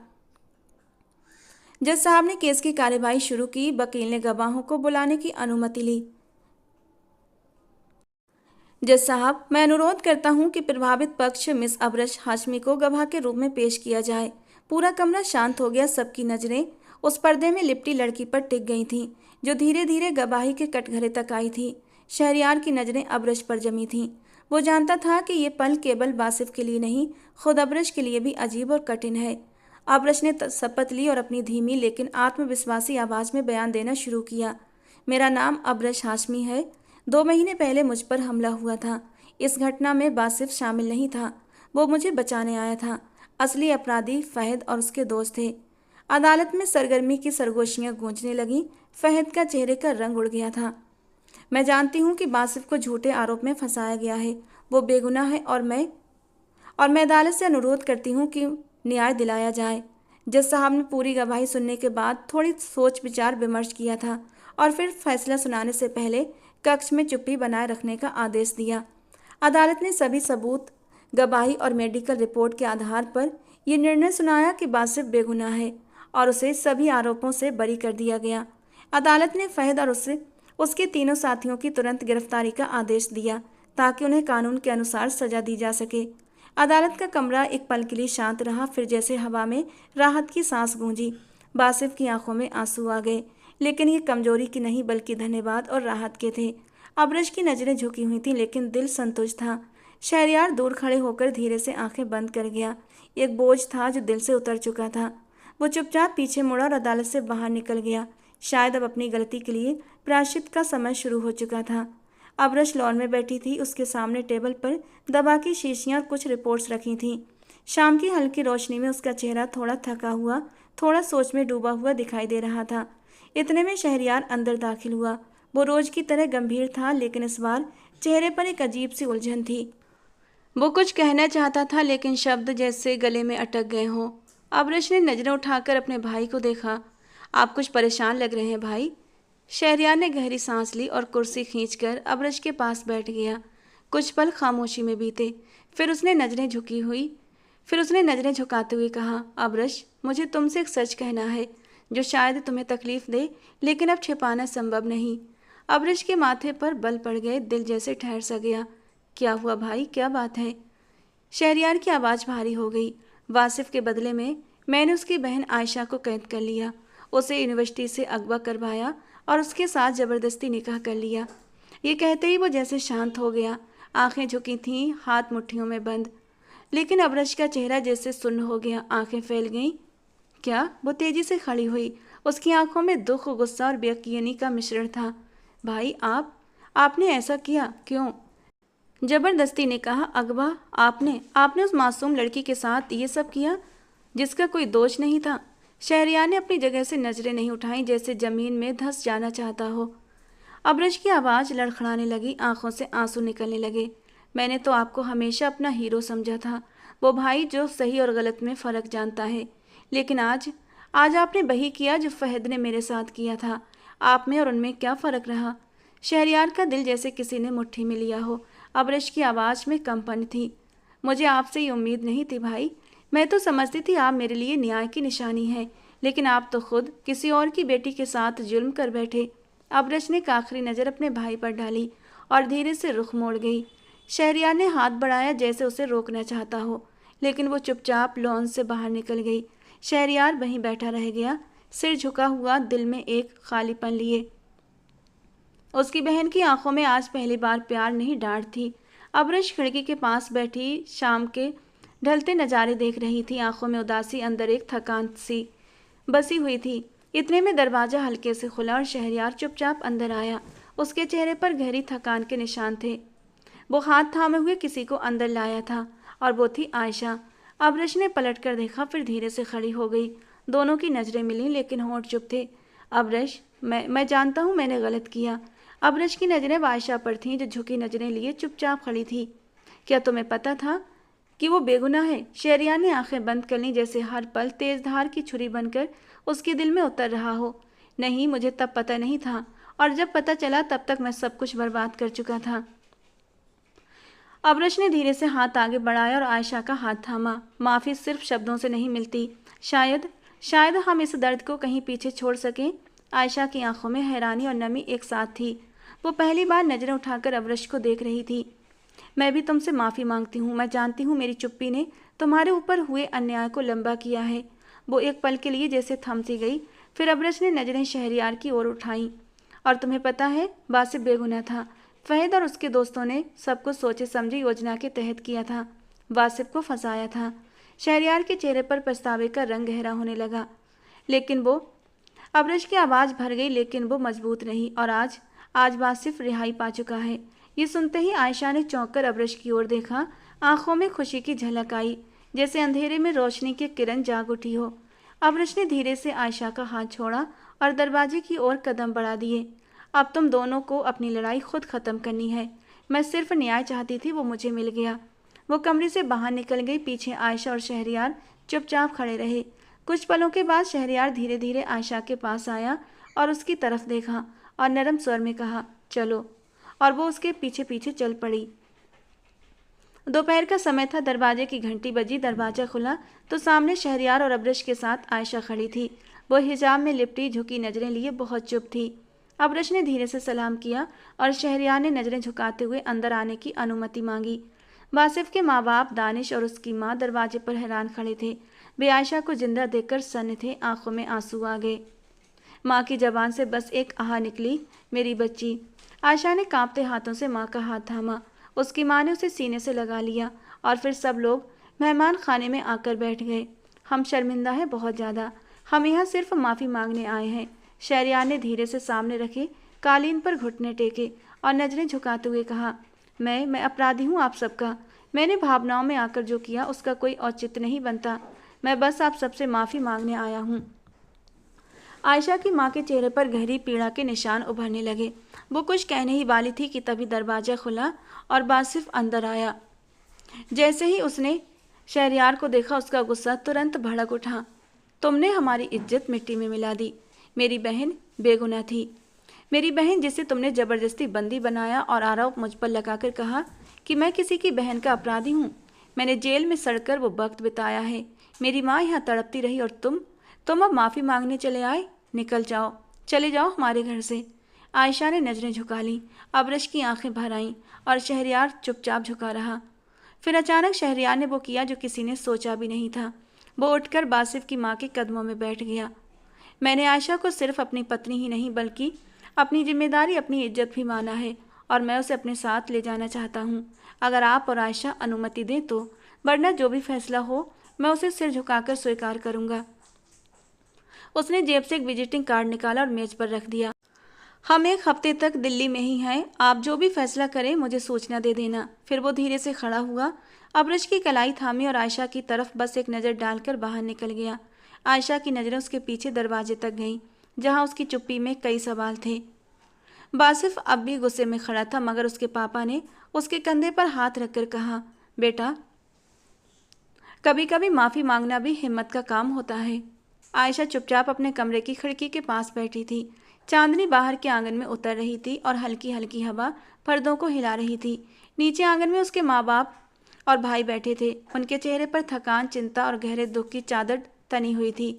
जज साहब ने केस की कार्यवाही शुरू की। वकील ने गवाहों को बुलाने की अनुमति ली। जज साहब, मैं अनुरोध करता हूं कि प्रभावित पक्ष मिस अबरश हाशमी को गवाह के रूप में पेश किया जाए। पूरा कमरा शांत हो गया। सबकी नज़रें उस पर्दे में लिपटी लड़की पर टिक गई थीं, जो धीरे धीरे गवाही के कटघरे तक आई थी। शहरयार की नज़रें अबरश पर जमी थीं। वो जानता था कि ये पल केवल बासिफ के लिए नहीं, खुद अबरश के लिए भी अजीब और कठिन है। अबरश ने शपथ ली और अपनी धीमी लेकिन आत्मविश्वासी आवाज़ में बयान देना शुरू किया। मेरा नाम अबरश हाशमी है। 2 महीने पहले मुझ पर हमला हुआ था। इस घटना में बासिफ शामिल नहीं था। वो मुझे बचाने आया था। असली अपराधी फहद और उसके दोस्त थे। अदालत में सरगर्मी की सरगोशियां गूंजने लगीं। फहद का चेहरे का रंग उड़ गया था। मैं जानती हूँ कि बासिफ को झूठे आरोप में फंसाया गया है। वो बेगुनाह है और मैं अदालत से अनुरोध करती हूँ कि न्याय दिलाया जाए। जज साहब ने पूरी गवाही सुनने के बाद थोड़ी सोच विचार विमर्श किया था और फिर फैसला सुनाने से पहले कक्ष में चुप्पी बनाए रखने का आदेश दिया। अदालत ने सभी सबूत, गवाही और मेडिकल रिपोर्ट के आधार पर यह निर्णय सुनाया कि बासिफ बेगुनाह है और उसे सभी आरोपों से बरी कर दिया गया। अदालत ने फहद और उसके तीनों साथियों की तुरंत गिरफ्तारी का आदेश दिया ताकि उन्हें कानून के अनुसार सजा दी जा सके। अदालत का कमरा एक पल के लिए शांत रहा, फिर जैसे हवा में राहत की सांस गूंजी। बासिफ की आंखों में आंसू आ गए, लेकिन ये कमजोरी की नहीं बल्कि धन्यवाद और राहत के थे। अब्रश की नजरें झुकी हुई थीं, लेकिन दिल संतुष्ट था। शहरयार दूर खड़े होकर धीरे से आंखें बंद कर गया। एक बोझ था जो दिल से उतर चुका था। वो चुपचाप पीछे मुड़ा और अदालत से बाहर निकल गया। शायद अब अपनी गलती के लिए प्रायश्चित का समय शुरू हो चुका था। अब्रश लॉन में बैठी थी। उसके सामने टेबल पर दवा की शीशियां और कुछ रिपोर्ट्स रखी थीं। शाम की हल्की रोशनी में उसका चेहरा थोड़ा थका हुआ, थोड़ा सोच में डूबा हुआ दिखाई दे रहा था। इतने में शहरयार अंदर दाखिल हुआ। वो रोज की तरह गंभीर था, लेकिन इस बार चेहरे पर एक अजीब सी उलझन थी। वो कुछ कहना चाहता था, लेकिन शब्द जैसे गले में अटक गए हों। अब्रश ने नजरें उठाकर अपने भाई को देखा। आप कुछ परेशान लग रहे हैं भाई। शहरयार ने गहरी सांस ली और कुर्सी खींचकर अब्रश के पास बैठ गया। कुछ पल खामोशी में बीते। फिर उसने नजरें झुकाते हुए कहा, अब्रश, मुझे तुमसे एक सच कहना है जो शायद तुम्हें तकलीफ दे, लेकिन अब छिपाना संभव नहीं। अब्रश के माथे पर बल पड़ गए, दिल जैसे ठहर सा गया। क्या हुआ भाई, क्या बात है? शहरयार की आवाज़ भारी हो गई। वासिफ के बदले में मैंने उसकी बहन आयशा को कैद कर लिया, उसे यूनिवर्सिटी से अगवा करवाया और उसके साथ ज़बरदस्ती निकाह कर लिया। ये कहते ही वो जैसे शांत हो गया। आंखें झुकी थीं, हाथ मुट्ठियों में बंद। लेकिन अब्रश का चेहरा जैसे सुन्न हो गया, आंखें फैल गईं। क्या? वो तेजी से खड़ी हुई। उसकी आंखों में दुख, गुस्सा और बेयकीनी का मिश्रण था। भाई, आपने ऐसा किया क्यों? जबरदस्ती निकाह, अगवा, आपने उस मासूम लड़की के साथ ये सब किया जिसका कोई दोष नहीं था। शहरयार ने अपनी जगह से नजरें नहीं उठाईं, जैसे जमीन में धंस जाना चाहता हो। अब्रश की आवाज़ लड़खड़ाने लगी, आंखों से आंसू निकलने लगे। मैंने तो आपको हमेशा अपना हीरो समझा था, वो भाई जो सही और गलत में फ़र्क जानता है। लेकिन आज आपने वही किया जो फहद ने मेरे साथ किया था। आप में और उनमें क्या फ़र्क रहा? शहरयार का दिल जैसे किसी ने मुट्ठी में लिया हो। अब्रश की आवाज़ में कंपन थी। मुझे आपसे ये उम्मीद नहीं थी भाई। मैं तो समझती थी आप मेरे लिए न्याय की निशानी है, लेकिन आप तो खुद किसी और की बेटी के साथ जुल्म कर बैठे। अब्रश ने एक आखिरी नज़र अपने भाई पर डाली और धीरे से रुख मोड़ गई। शहरयार ने हाथ बढ़ाया जैसे उसे रोकना चाहता हो, लेकिन वो चुपचाप लॉन से बाहर निकल गई। शहरयार वहीं बैठा रह गया, सिर झुका हुआ, दिल में एक खालीपन लिए। उसकी बहन की आंखों में आज पहली बार प्यार नहीं, डांट थी। अब्रश खिड़की के पास बैठी शाम के ढलते नज़ारे देख रही थी। आंखों में उदासी, अंदर एक थकान सी बसी हुई थी। इतने में दरवाज़ा हल्के से खुला और शहरयार चुपचाप अंदर आया। उसके चेहरे पर गहरी थकान के निशान थे। वो हाथ थामे हुए किसी को अंदर लाया था और वो थी आयशा। अब्रश ने पलट कर देखा, फिर धीरे से खड़ी हो गई। दोनों की नज़रें मिलीं, लेकिन होंठ चुप थे। अब्रश, मैं जानता हूँ मैंने गलत किया। अब्रश की नज़रें आयशा पर थीं, जो झुकी नज़रें लिए चुपचाप खड़ी थी। क्या तुम्हें पता था कि वो बेगुनाह है? शहरयार ने आंखें बंद कर लीं, जैसे हर पल तेज धार की छुरी बनकर उसके दिल में उतर रहा हो। नहीं, मुझे तब पता नहीं था, और जब पता चला तब तक मैं सब कुछ बर्बाद कर चुका था। अब्रश ने धीरे से हाथ आगे बढ़ाया और आयशा का हाथ थामा। माफ़ी सिर्फ शब्दों से नहीं मिलती। शायद हम इस दर्द को कहीं पीछे छोड़ सकें। आयशा की आंखों में हैरानी और नमी एक साथ थी। वो पहली बार नज़रें उठाकर अब्रश को देख रही थी। मैं भी तुमसे माफ़ी मांगती हूँ। मैं जानती हूँ मेरी चुप्पी ने तुम्हारे ऊपर हुए अन्याय को लंबा किया है। वो एक पल के लिए जैसे थम सी गई, फिर अब्रश ने नज़रें शहरयार की ओर उठाईं। और तुम्हें पता है, बासिफ बेगुनाह था। फहद और उसके दोस्तों ने सब कुछ सोचे समझी योजना के तहत किया था। वासिफ को फंसाया था। शहरयार के चेहरे पर पछतावे का रंग गहरा होने लगा। लेकिन वो अब्रश की आवाज़ भर गई, लेकिन वो मजबूत रही। और आज वासिफ रिहाई पा चुका है। ये सुनते ही आयशा ने चौंक कर अब्रश की ओर देखा। आंखों में खुशी की झलक आई, जैसे अंधेरे में रोशनी की किरण जाग उठी हो। अब्रश ने धीरे से आयशा का हाथ छोड़ा और दरवाजे की ओर कदम बढ़ा दिए। अब तुम दोनों को अपनी लड़ाई खुद खत्म करनी है। मैं सिर्फ न्याय चाहती थी, वो मुझे मिल गया। वो कमरे से बाहर निकल गई। पीछे आयशा और शहरयार चुपचाप खड़े रहे। कुछ पलों के बाद शहरयार धीरे धीरे आयशा के पास आया और उसकी तरफ देखा और नरम स्वर में कहा, चलो। और वो उसके पीछे पीछे चल पड़ी। दोपहर का समय था। दरवाजे की घंटी बजी। दरवाजा खुला तो सामने शहरयार और अब्रश के साथ आयशा खड़ी थी। वो हिजाब में लिपटी झुकी नजरें लिए बहुत चुप थी। अब्रश ने धीरे से सलाम किया और शहरयार ने नजरें झुकाते हुए अंदर आने की अनुमति मांगी। वासिफ के माँ बाप दानिश और उसकी माँ दरवाजे पर हैरान खड़े थे। वे आयशा को जिंदा देखकर सन्न थे। आंखों में आंसू आ गए। माँ की जबान से बस एक आह निकली, मेरी बच्ची। आयशा ने कांपते हाथों से माँ का हाथ थामा। उसकी माँ ने उसे सीने से लगा लिया और फिर सब लोग मेहमान खाने में आकर बैठ गए। हम शर्मिंदा हैं बहुत ज़्यादा। हम यहाँ सिर्फ माफ़ी मांगने आए हैं। शहरयार ने धीरे से सामने रखे कालीन पर घुटने टेके और नजरें झुकाते हुए कहा, मैं अपराधी हूँ आप सबका। मैंने भावनाओं में आकर जो किया उसका कोई औचित्य नहीं बनता। मैं बस आप सबसे माफ़ी मांगने आया हूँ। आयशा की माँ के चेहरे पर गहरी पीड़ा के निशान उभरने लगे। वो कुछ कहने ही वाली थी कि तभी दरवाजा खुला और वासिफ अंदर आया। जैसे ही उसने शहरयार को देखा उसका गुस्सा तुरंत भड़क उठा। तुमने हमारी इज्जत मिट्टी में मिला दी। मेरी बहन बेगुनाह थी। मेरी बहन जिसे तुमने ज़बरदस्ती बंदी बनाया और आरोप मुझ पर लगाकर कहा कि मैं किसी की बहन का अपराधी हूँ। मैंने जेल में सड़कर वो वक्त बिताया है। मेरी माँ यहाँ तड़पती रही और तुम अब माफ़ी मांगने चले आए। निकल जाओ, चले जाओ हमारे घर से। आयशा ने नजरें झुका लीं। अब्रश की आंखें भर आईं और शहरयार चुपचाप झुका रहा। फिर अचानक शहरयार ने वो किया जो किसी ने सोचा भी नहीं था। वो उठकर वासिफ की माँ के कदमों में बैठ गया। मैंने आयशा को सिर्फ अपनी पत्नी ही नहीं बल्कि अपनी जिम्मेदारी, अपनी इज्जत भी माना है और मैं उसे अपने साथ ले जाना चाहता हूँ, अगर आप और आयशा अनुमति दें तो। वरना जो भी फैसला हो मैं उसे सिर झुकाकर स्वीकार करूँगा। उसने जेब से एक विजिटिंग कार्ड निकाला और मेज पर रख दिया। हम एक हफ्ते तक दिल्ली में ही हैं। आप जो भी फैसला करें मुझे सूचना दे देना। फिर वो धीरे से खड़ा हुआ, अब्रश की कलाई थामी और आयशा की तरफ बस एक नज़र डालकर बाहर निकल गया। आयशा की नज़रें उसके पीछे दरवाजे तक गईं, जहां उसकी चुप्पी में कई सवाल थे। वासिफ अब भी गुस्से में खड़ा था, मगर उसके पापा ने उसके कंधे पर हाथ रखकर कहा, बेटा, कभी कभी माफ़ी मांगना भी हिम्मत का काम होता है। आयशा चुपचाप अपने कमरे की खिड़की के पास बैठी थी। चांदनी बाहर के आंगन में उतर रही थी और हल्की हल्की हवा पर्दों को हिला रही थी। नीचे आंगन में उसके माँ बाप और भाई बैठे थे। उनके चेहरे पर थकान, चिंता और गहरे दुख की चादर तनी हुई थी।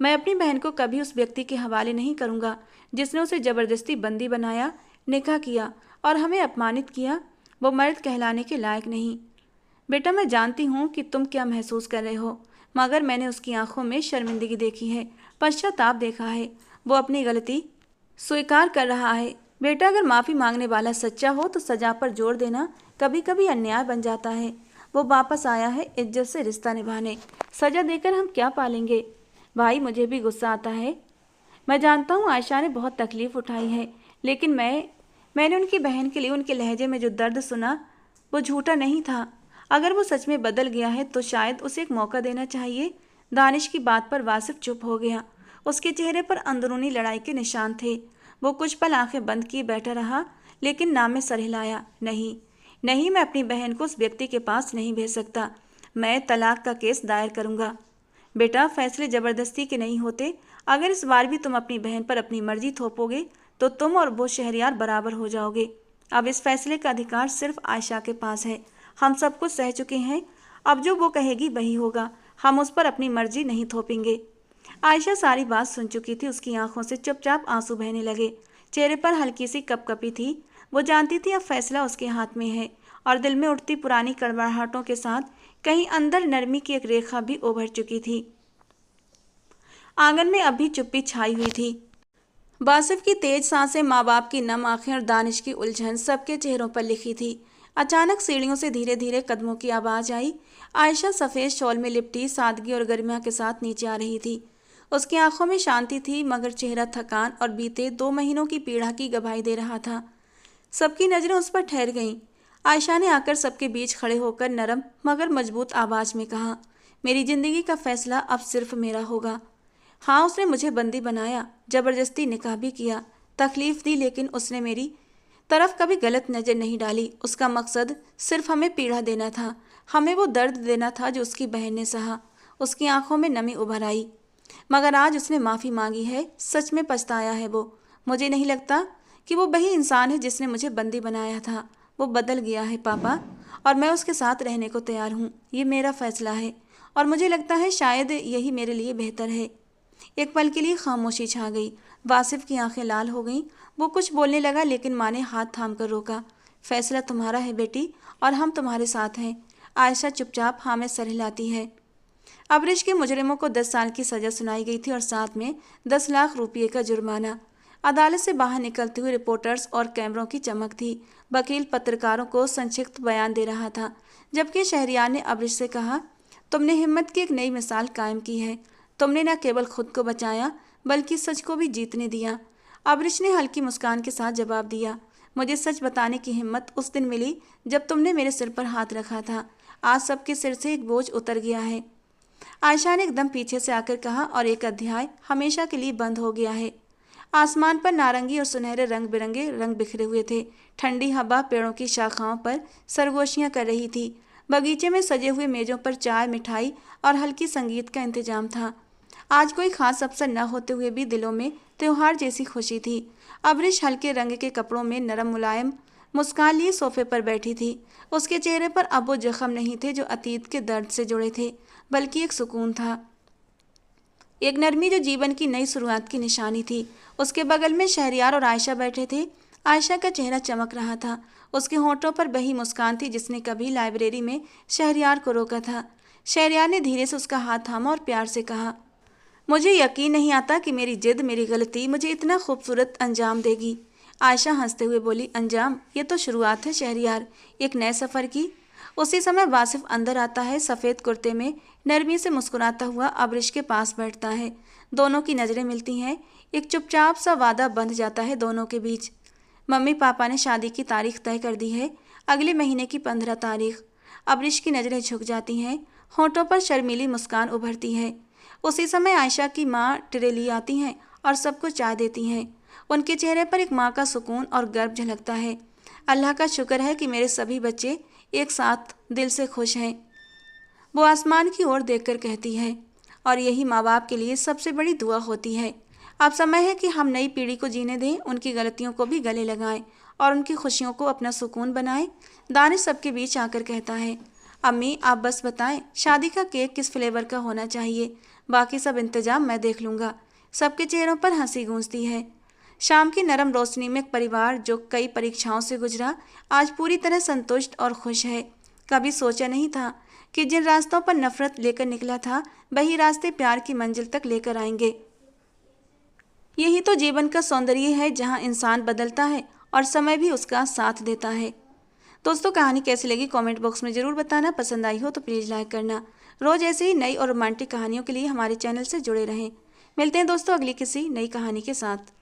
मैं अपनी बहन को कभी उस व्यक्ति के हवाले नहीं करूँगा जिसने उसे ज़बरदस्ती बंदी बनाया, निकाह किया और हमें अपमानित किया। वो मर्द कहलाने के लायक नहीं। बेटा, मैं जानती हूँ कि तुम क्या महसूस कर रहे हो, मगर मैंने उसकी आंखों में शर्मिंदगी देखी है, पश्चाताप देखा है। वो अपनी गलती स्वीकार कर रहा है। बेटा, अगर माफ़ी मांगने वाला सच्चा हो तो सजा पर जोर देना कभी कभी अन्याय बन जाता है। वो वापस आया है इज्जत से रिश्ता निभाने। सजा देकर हम क्या पालेंगे? भाई, मुझे भी गुस्सा आता है। मैं जानता हूँ आयशा ने बहुत तकलीफ़ उठाई है, लेकिन मैंने उनकी बहन के लिए उनके लहजे में जो दर्द सुना वो झूठा नहीं था। अगर वो सच में बदल गया है तो शायद उसे एक मौका देना चाहिए। दानिश की बात पर वासिफ चुप हो गया। उसके चेहरे पर अंदरूनी लड़ाई के निशान थे। वो कुछ पल आंखें बंद किए बैठा रहा, लेकिन ना में सर हिलाया। नहीं, मैं अपनी बहन को उस व्यक्ति के पास नहीं भेज सकता। मैं तलाक का केस दायर करूँगा। बेटा, फैसले ज़बरदस्ती के नहीं होते। अगर इस बार भी तुम अपनी बहन पर अपनी मर्जी थोपोगे तो तुम और वो शहरयार बराबर हो जाओगे। अब इस फैसले का अधिकार सिर्फ आयशा के पास है। हम सब कुछ सह चुके हैं। अब जो वो कहेगी वही होगा। हम उस पर अपनी मर्जी नहीं थोपेंगे। आयशा सारी बात सुन चुकी थी। उसकी आंखों से चुपचाप आंसू बहने लगे। चेहरे पर हल्की सी कपकपी थी। वो जानती थी अब फैसला उसके हाथ में है और दिल में उठती पुरानी कड़वाहटों के साथ कहीं अंदर नरमी की एक रेखा भी उभर चुकी थी। आंगन में अभी चुप्पी छाई हुई थी। वासिफ की तेज सांसें, माँ बाप की नम आंखें और दानिश की उलझन सबके चेहरों पर लिखी थी। अचानक सीढ़ियों से धीरे धीरे कदमों की आवाज़ आई। आयशा सफ़ेद शॉल में लिपटी सादगी और गरिमा के साथ नीचे आ रही थी। उसकी आंखों में शांति थी, मगर चेहरा थकान और बीते 2 महीनों की पीड़ा की गवाही दे रहा था। सबकी नज़रें उस पर ठहर गईं। आयशा ने आकर सबके बीच खड़े होकर नरम मगर मजबूत आवाज़ में कहा, मेरी ज़िंदगी का फैसला अब सिर्फ मेरा होगा। हाँ, उसने मुझे बंदी बनाया, जबरदस्ती निकाह भी किया, तकलीफ दी, लेकिन उसने मेरी तरफ कभी गलत नज़र नहीं डाली। उसका मकसद सिर्फ हमें पीड़ा देना था, हमें वो दर्द देना था जो उसकी बहन ने सहा। उसकी आंखों में नमी उभर आई। मगर आज उसने माफ़ी मांगी है, सच में पछताया है वो। मुझे नहीं लगता कि वो वही इंसान है जिसने मुझे बंदी बनाया था। वो बदल गया है पापा, और मैं उसके साथ रहने को तैयार हूँ। ये मेरा फैसला है और मुझे लगता है शायद यही मेरे लिए बेहतर है। एक पल के लिए खामोशी छा गई। वासिफ की आंखें लाल हो गईं। वो कुछ बोलने लगा, लेकिन माँ ने हाथ थाम कर रोका। फैसला तुम्हारा है बेटी, और हम तुम्हारे साथ हैं। आयशा चुपचाप हाँ में सर हिलाती है। अबरिश के मुजरिमों को 10 साल की सजा सुनाई गई थी और साथ में 10 लाख रुपये का जुर्माना। अदालत से बाहर निकलते हुए रिपोर्टर्स और कैमरों की चमक थी। वकील पत्रकारों को संक्षिप्त बयान दे रहा था, जबकि शहरियार ने अबरिश से कहा, तुमने हिम्मत की एक नई मिसाल कायम की है। तुमने न केवल खुद को बचाया बल्कि सच को भी जीतने दिया। अबरिश ने हल्की मुस्कान के साथ जवाब दिया, मुझे सच बताने की हिम्मत उस दिन मिली जब तुमने मेरे सिर पर हाथ रखा था। आज सबके सिर से एक बोझ उतर गया है। आयशा ने एकदम पीछे से आकर कहा, और एक अध्याय हमेशा के लिए बंद हो गया है। आसमान पर नारंगी और सुनहरे रंग बिरंगे रंग बिखरे हुए थे। ठंडी हवा पेड़ों की शाखाओं पर सरगोशियां कर रही थी। बगीचे में सजे हुए मेजों पर चाय, मिठाई और हल्की संगीत का इंतजाम था। आज कोई खास अवसर न होते हुए भी दिलों में त्योहार जैसी खुशी थी। अबरिश हल्के रंग के कपड़ों में नरम मुलायम मुस्कान लिए सोफे पर बैठी थी। उसके चेहरे पर अब वो जख्म नहीं थे जो अतीत के दर्द से जुड़े थे, बल्कि एक सुकून था, एक नरमी जो जीवन की नई शुरुआत की निशानी थी। उसके बगल में शहरियार और आयशा बैठे थे। आयशा का चेहरा चमक रहा था। उसके होंठों पर वही मुस्कान थी जिसने कभी लाइब्रेरी में शहरियार को रोका था। शहरियार ने धीरे से उसका हाथ थामा और प्यार से कहा, मुझे यकीन नहीं आता कि मेरी जिद, मेरी गलती मुझे इतना खूबसूरत अंजाम देगी। आयशा हंसते हुए बोली, अंजाम? ये तो शुरुआत है शहरियार, एक नए सफ़र की। उसी समय वासिफ अंदर आता है, सफ़ेद कुर्ते में, नरमी से मुस्कुराता हुआ अबरिश के पास बैठता है। दोनों की नज़रें मिलती हैं। एक चुपचाप सा वादा बंध जाता है दोनों के बीच। मम्मी पापा ने शादी की तारीख तय कर दी है, अगले महीने की 15 तारीख। अबरिश की नज़रें झुक जाती हैं, होंठों पर शर्मीली मुस्कान उभरती है। उसी समय आयशा की माँ ट्रे लिए आती हैं और सबको चाय देती हैं। उनके चेहरे पर एक माँ का सुकून और गर्व झलकता है। अल्लाह का शुक्र है कि मेरे सभी बच्चे एक साथ दिल से खुश हैं, वो आसमान की ओर देखकर कहती है। और यही माँ बाप के लिए सबसे बड़ी दुआ होती है। अब समय है कि हम नई पीढ़ी को जीने दें, उनकी गलतियों को भी गले लगाएं और उनकी खुशियों को अपना सुकून बनाएं। दानिश सबके बीच आकर कहता है, अम्मी आप बस बताएं शादी का केक किस फ्लेवर का होना चाहिए, बाकी सब इंतजाम मैं देख लूँगा। सबके चेहरों पर हंसी गूंजती है। शाम की नरम रोशनी में एक परिवार जो कई परीक्षाओं से गुजरा आज पूरी तरह संतुष्ट और खुश है। कभी सोचा नहीं था कि जिन रास्तों पर नफरत लेकर निकला था वही रास्ते प्यार की मंजिल तक लेकर आएंगे। यही तो जीवन का सौंदर्य है, जहाँ इंसान बदलता है और समय भी उसका साथ देता है। दोस्तों, कहानी कैसी लगी कमेंट बॉक्स में ज़रूर बताना। पसंद आई हो तो प्लीज़ लाइक करना। रोज़ ऐसे ही नई और रोमांटिक कहानियों के लिए हमारे चैनल से जुड़े रहें। मिलते हैं दोस्तों अगली किसी नई कहानी के साथ।